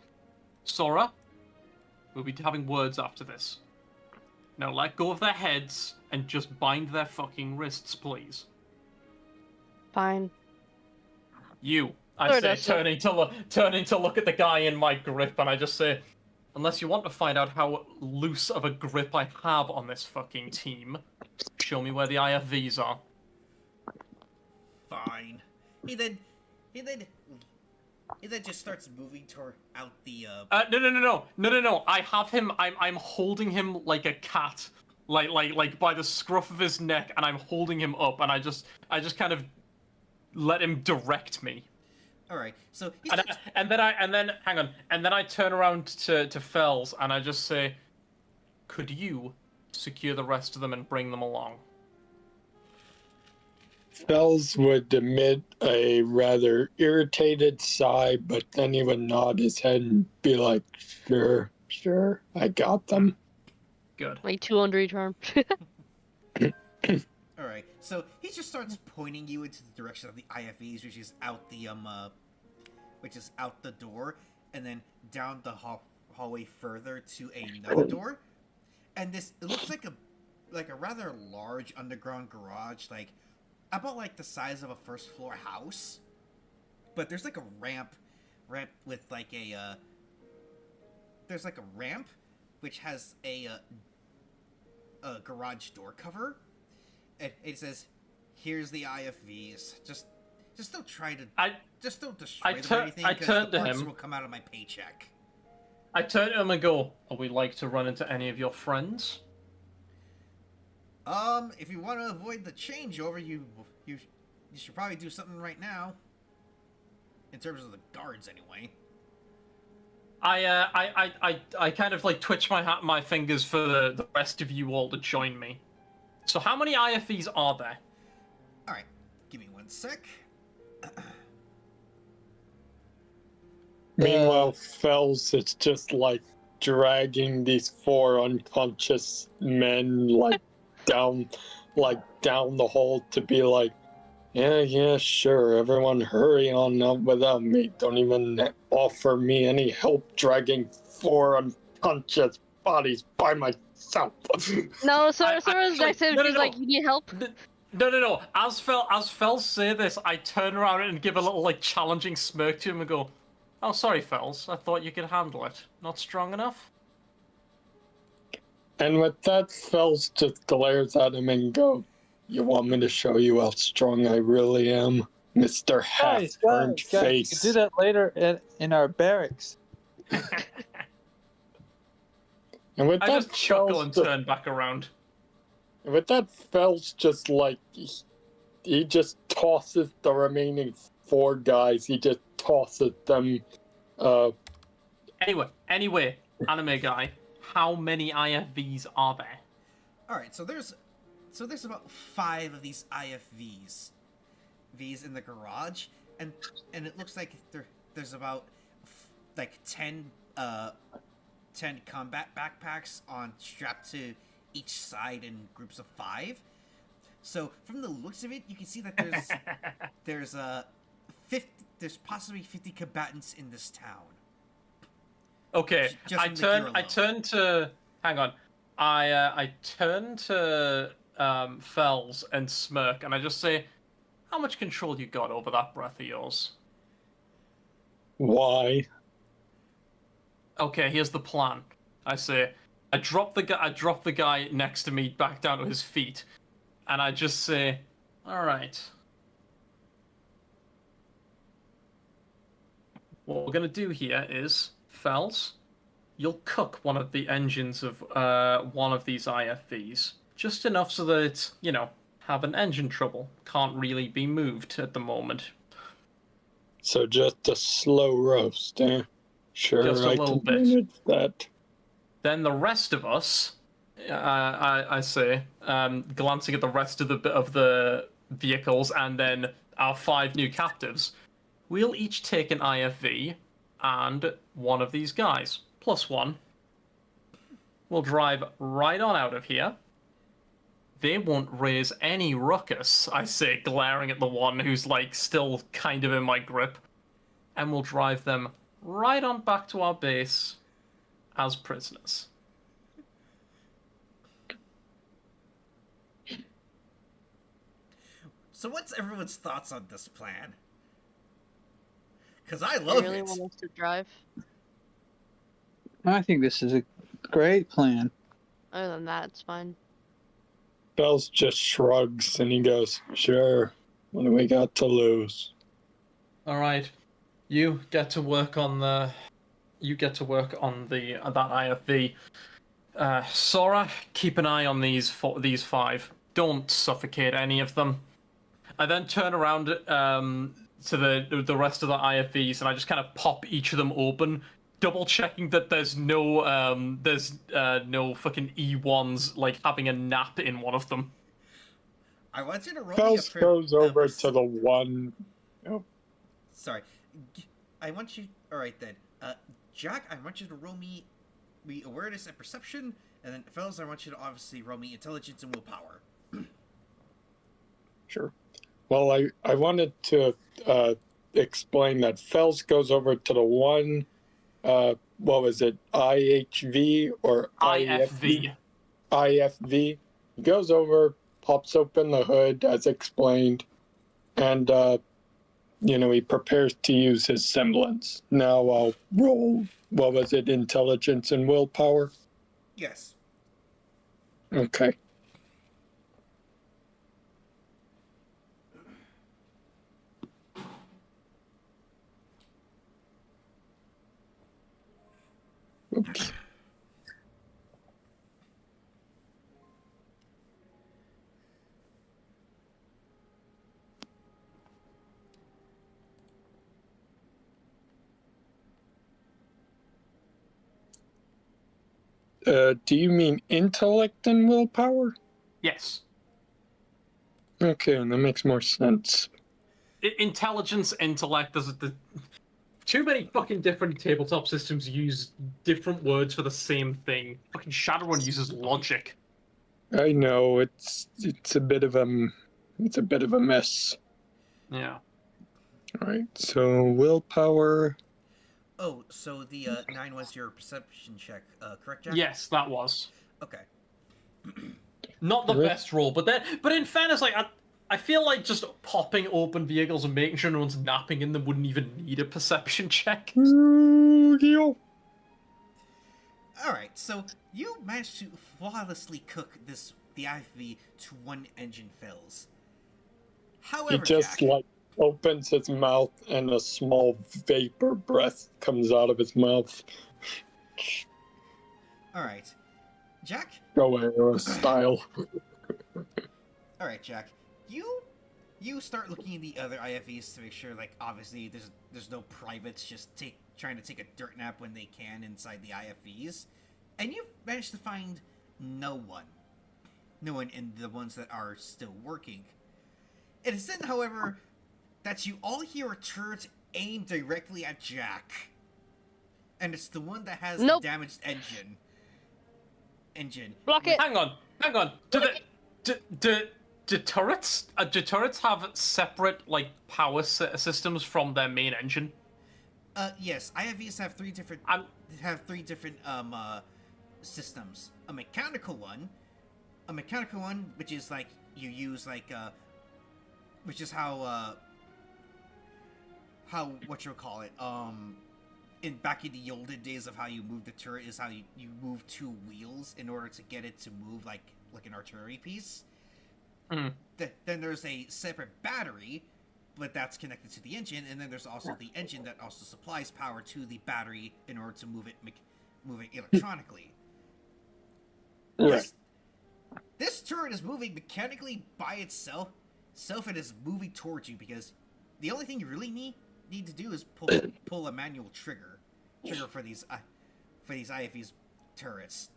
Sora, we'll be having words after this. Now let go of their heads and just bind their fucking wrists, please. Fine. You, I Sure, say, that's turning to look at the guy in my grip, and I just say, unless you want to find out how loose of a grip I have on this fucking team, show me where the IFVs are. Fine. He then just starts moving toward out the No. I have him. I'm holding him like a cat, like by the scruff of his neck, and I'm holding him up, and I just kind of let him direct me. All right. So he's And then I turn around to Fells, and I just say, could you secure the rest of them and bring them along? Fells would emit a rather irritated sigh, but then he would nod his head and be like, sure, I got them. Good. Like 200 charm. all right. So he just starts pointing you into the direction of the IFEs, which is out the door, and then down the hallway further to another door. And it looks like a rather large underground garage, like about like the size of a first floor house. But there's like a ramp with like there's like a ramp which has a garage door cover. And it says, "Here's the IFVs. Just don't try to. Just don't destroy them or anything. I turn the to parts him. will come out of my paycheck." I turn to him and go, "Are we like to run into any of your friends?" If you want to avoid the changeover, you should probably do something right now. In terms of the guards, anyway. I kind of like twitch my fingers for the rest of you all to join me. So how many IFVs are there? All right, give me one sec. Meanwhile, Fells is just like dragging these 4 unconscious men down the hall to be like, yeah, sure, everyone hurry on up without me. Don't even offer me any help dragging 4 unconscious bodies by myself. No, Sora's next to him. No. She's like, you need help? No. As Fells say this, I turn around and give a little like challenging smirk to him and go, "Oh, sorry, Fells. I thought you could handle it. Not strong enough?" And with that, Fells just glares at him and go, "You want me to show you how strong I really am, Mr. Half-Burned guys, Face?" you can do that later in our barracks. And with I that, just chuckle Fells and turn back around. And with that, Fells just he just tosses the remaining 4 guys. He just tosses them. Anyway, anime guy, how many IFVs are there? All right, so there's about 5 of these IFVs in the garage, and it looks like there's about like 10 combat backpacks strapped to each side in groups of 5. So from the looks of it, you can see that there's possibly 50 combatants in this town. Okay, Just I from the gear turn to hang on. I turn to Fells and smirk, and I just say, "How much control you got over that breath of yours?" Why? Okay, here's the plan. I say, I drop the guy next to me back down to his feet, and I just say, "All right. What we're gonna do here is, Fells, you'll cook one of the engines of one of these IFVs, just enough so that it's, having engine trouble. Can't really be moved at the moment. So just a slow roast, eh? Sure, Just a I little can bit. manage that." Then the rest of us I say, glancing at the rest of the vehicles and then our 5 new captives, we'll each take an IFV and one of these guys, +1. We'll drive right on out of here. They won't raise any ruckus, I say, glaring at the one who's, like, still kind of in my grip. And we'll drive them right on back to our base as prisoners. So what's everyone's thoughts on this plan? Because I You love really it. want us to drive? I think this is a great plan. Other than that, it's fine. Bells just shrugs and he goes, "Sure. What do we got to lose?" All right, you get to work on the. You get to work on the that IFV. Sora, keep an eye on these 5. Don't suffocate any of them. I then turn around to the rest of the IFVs and I just kind of pop each of them open, double checking that there's no fucking E1s like having a nap in one of them. I want you to roll me Bells a goes over to the one. Oh, Sorry. I want you... Alright then. Jack, I want you to roll me awareness and perception, and then fellas, I want you to obviously roll me intelligence and willpower. sure. Well, I wanted to explain that Fells goes over to the one, what was it, IHV or IFV. IFV. He goes over, pops open the hood as explained, and, he prepares to use his semblance. Now I'll roll, what was it, intelligence and willpower? Yes. Okay. Oops. Do you mean intellect and willpower? Yes. Okay, that makes more sense. Intelligence, intellect. Too many fucking different tabletop systems use different words for the same thing. Fucking Shadowrun uses logic. I know it's a bit of a mess. Yeah. All right, so willpower. Oh, so the 9 was your perception check, correct, Jack? Yes, that was Okay. not the Rip. best roll, but in fairness, like I feel like just popping open vehicles and making sure no one's napping in them wouldn't even need a perception check. Yo. Alright, so you managed to flawlessly cook the IFV to 1 engine fills. However, He just Jack, opens his mouth and a small vapor breath comes out of his mouth. Alright. Jack? Go Arrow style. Alright, Jack. You start looking at the other IFVs to make sure, like, obviously there's no privates just trying to take a dirt nap when they can inside the IFVs. And you've managed to find no one. No one in the ones that are still working. It is then, however, that you all hear a turret aimed directly at Jack. And it's the one that has Nope. the damaged engine. Block it. Hang on. Do turrets have separate like power systems from their main engine? Yes, IFVs have three different systems. A mechanical one, which is like you use like which is how what you call it in back in the olden days of how you move the turret is how you move 2 wheels in order to get it to move like an artillery piece. Then there's a separate battery, but that's connected to the engine, and then there's also the engine that also supplies power to the battery in order to move it electronically. Right. This turret is moving mechanically by itself, and is moving towards you because the only thing you really need to do is pull a manual trigger for these IFV's turrets.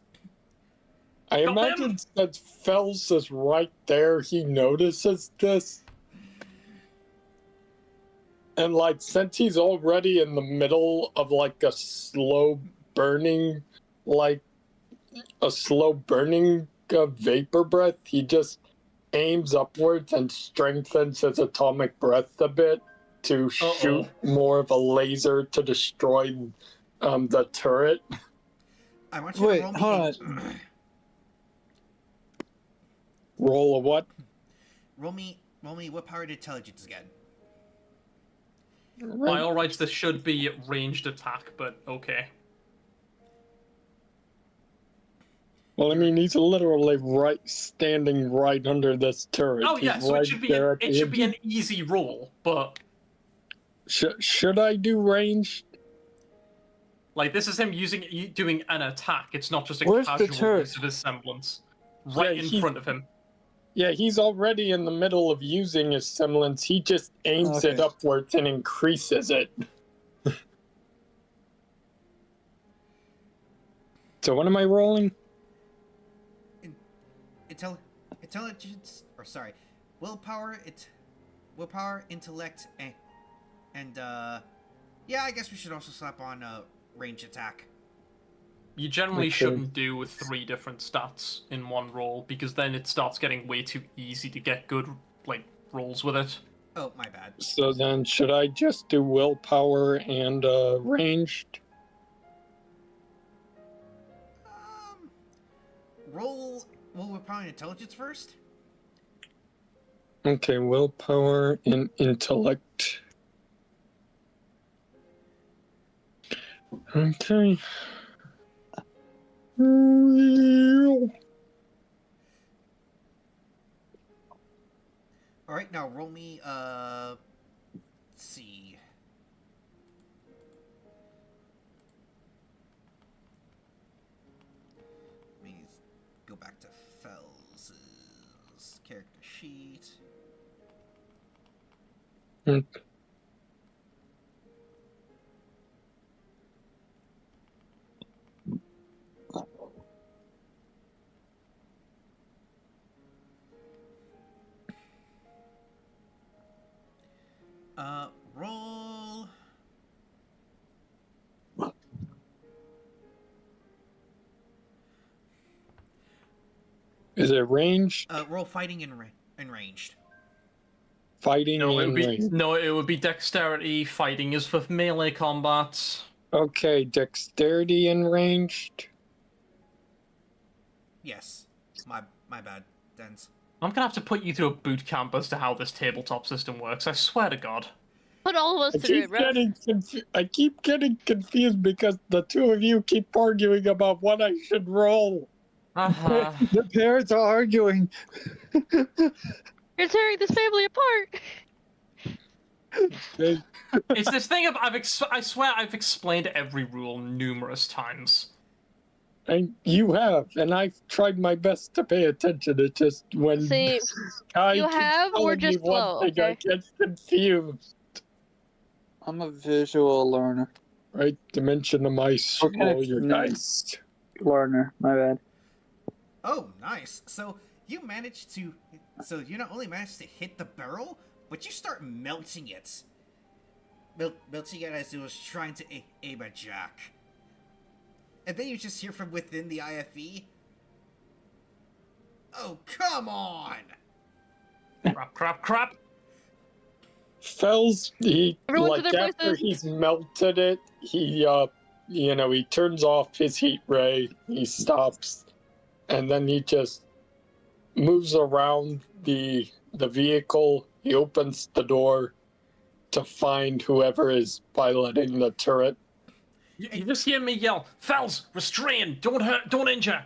I Got imagine them? since Fells is right there, he notices this. And like, since he's already in the middle of like a slow burning, like vapor breath, he just aims upwards and strengthens his atomic breath a bit to shoot more of a laser to destroy the turret. I want you to Wait, roll me. hold Roll a what? Roll me willpower to intelligence again. By all rights, this should be ranged attack, but okay. Well, I mean, he's literally standing right under this turret. Oh yeah, He's so right it should be there at the an edge. easy roll, but Should I do ranged? like this is him doing an attack. It's not just a Where's the casual turret? use of his semblance. Right in front of him. Yeah, he's already in the middle of using his semblance. He just aims it Okay. upwards and increases it. So what am I rolling? Intelligence, or sorry, willpower, intellect, and yeah, I guess we should also slap on range attack. You generally Okay. shouldn't do 3 different stats in one roll, because then it starts getting way too easy to get good rolls with it. Oh, my bad. So then should I just do willpower and ranged? Roll willpower and intelligence first. Okay, willpower and intellect. Okay. All right, now roll me. Let's see. Let me go back to Fells's character sheet. Roll. Is it ranged? Roll fighting and ranged. Fighting No, and ranged. it would be dexterity. Fighting is for melee combat. Okay, dexterity and ranged. Yes. My bad, Dens. I'm gonna have to put you through a boot camp as to how this tabletop system works. I swear to God. Put all of us through it, bro. I keep getting confused because the two of you keep arguing about what I should roll. Uh-huh. The parents are arguing. You're tearing this family apart. Okay. It's this thing of I swear I've explained every rule numerous times. And you have, and I've tried my best to pay attention. It just when See, Kai you keeps have, telling we're me just one slow, thing, I okay? get confused. I'm a visual learner. Right? Dimension of mice. Okay. Roll your dice. Learner, my bad. Oh, nice. So you not only managed to hit the barrel, but you start melting it. Melting it as it was trying to aim at Jack. And then you just hear from within the IFE, "Oh, come on!" Crap. Fells, Everyone to their after places. he's melted it, he he turns off his heat ray, he stops, and then he just moves around the vehicle, he opens the door to find whoever is piloting the turret. You just hear me yell, "Fells, restrain! Don't hurt! Don't injure!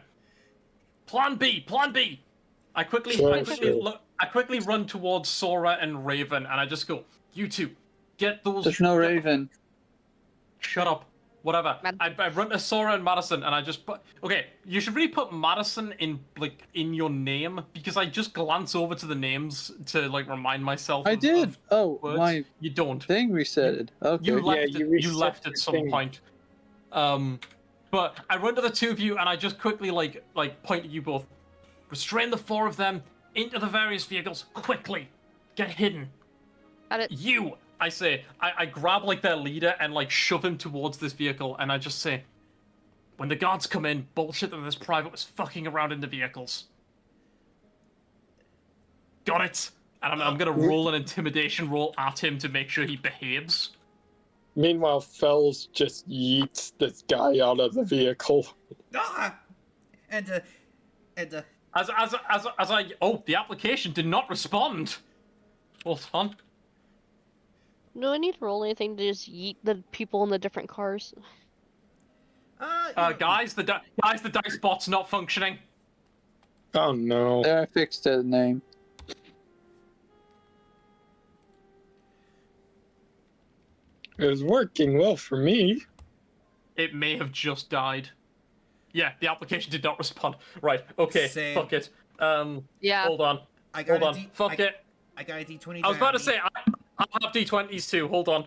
Plan B! Plan B!" I quickly run towards Sora and Raven, and I just go, "You two, get those." There's no Raven. Shut up. Whatever. I run to Sora and Madison, and I just put. Okay, you should really put Madison in your name, because I just glance over to the names to remind myself. I did. Of Oh, words. my You don't. thing resetted. Okay. You left. you You reset left your at some thing. point. But I run to the two of you and I just quickly like point at you both. Restrain the four of them into the various vehicles quickly. Get hidden. Got it. You, I say, I grab like their leader and like shove him towards this vehicle and I just say, when the guards come in, bullshit that this private was fucking around in the vehicles. Got it. And I'm gonna roll an intimidation roll at him to make sure he behaves. Meanwhile, Fells just yeets this guy out of the vehicle. Ah! And As I the application did not respond. Hold on. Do I need to roll anything to just yeet the people in the different cars? Guys, the dice bot's not functioning. Oh no. There, I fixed the name. It was working well for me. It may have just died. Yeah, the application did not respond. Right, okay, Same. fuck it. Yeah. Hold on. I got Hold on. Fuck it. I got a D20. I was about to say, I have D20s too. Hold on.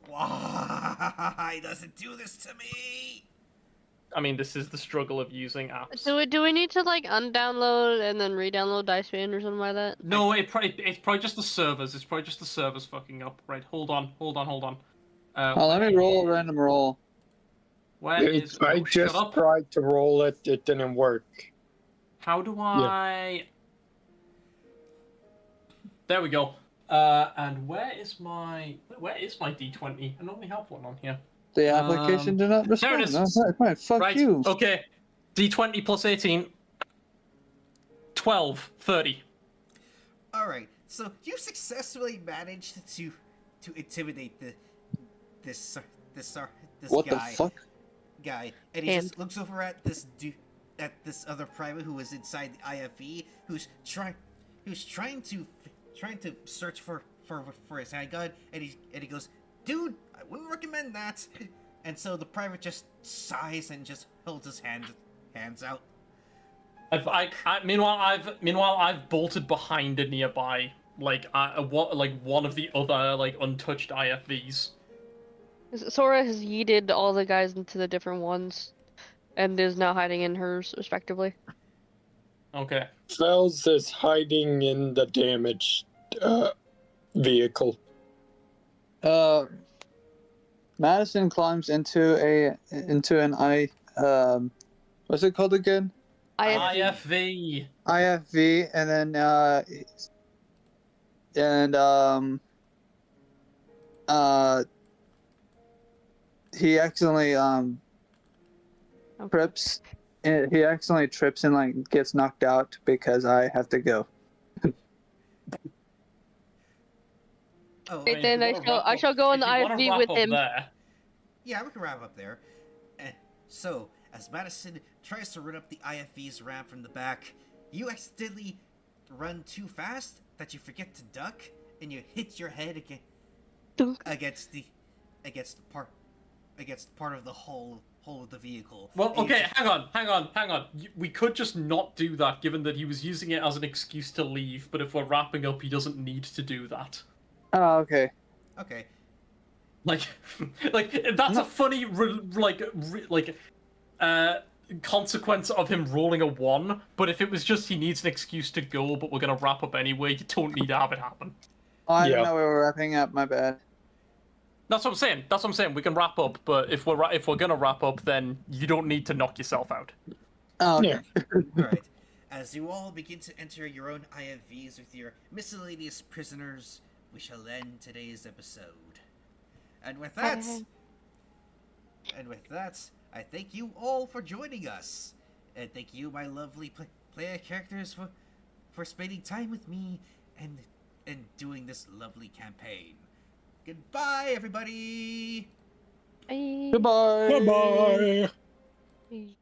Why does it do this to me? I mean, this is the struggle of using apps. Do we need to like undownload and then re-download Diceman or something like that? No, it's probably just the servers. It's probably just the servers fucking up. Right, hold on. Let me roll a random roll. Where is... I oh, just shut up. tried to roll it, it didn't work. How do I... There we go. And where is my D20? I normally have one on here. The application did not respond. There it is. No, fine. Fuck Right, you. okay. D20 plus 18. 12. 30. Alright, so you successfully managed to intimidate this What guy. the fuck? Guy, and he just looks over at this other private who was inside the IFE, who's trying to search for his handgun, and he goes, "Dude, I wouldn't recommend that." And so the private just sighs and just holds his hands out. Meanwhile, I've bolted behind a nearby, one of the other untouched IFVs. Sora has yeeted all the guys into the different ones, and is now hiding in hers, respectively. Okay. Fells is hiding in the damaged vehicle. Madison climbs into what's it called again? IFV. IFV, and then he accidentally trips. He accidentally trips and like gets knocked out because I have to go. Oh, Okay, then I shall go in the IFV with him. yeah, we can wrap up there. So, as Madison tries to run up the IFV's ramp from the back, you accidentally run too fast that you forget to duck, and you hit your head against part of the hull of the vehicle. Well, okay, hang on. We could just not do that, given that he was using it as an excuse to leave. But if we're wrapping up, he doesn't need to do that. Oh, okay. Okay. Like that's a funny consequence of him rolling a 1. But if it was just he needs an excuse to go, but we're gonna wrap up anyway, you don't need to have it happen. Oh, I Yeah. didn't know we were wrapping up. My bad. That's what I'm saying. We can wrap up, but if we're gonna wrap up, then you don't need to knock yourself out. Oh, okay. Yeah. Alright. As you all begin to enter your own IFVs with your miscellaneous prisoners, we shall end today's episode. And with that, I thank you all for joining us. And thank you, my lovely player characters, for spending time with me and doing this lovely campaign. Goodbye, everybody! Bye. Goodbye. Bye bye. Bye.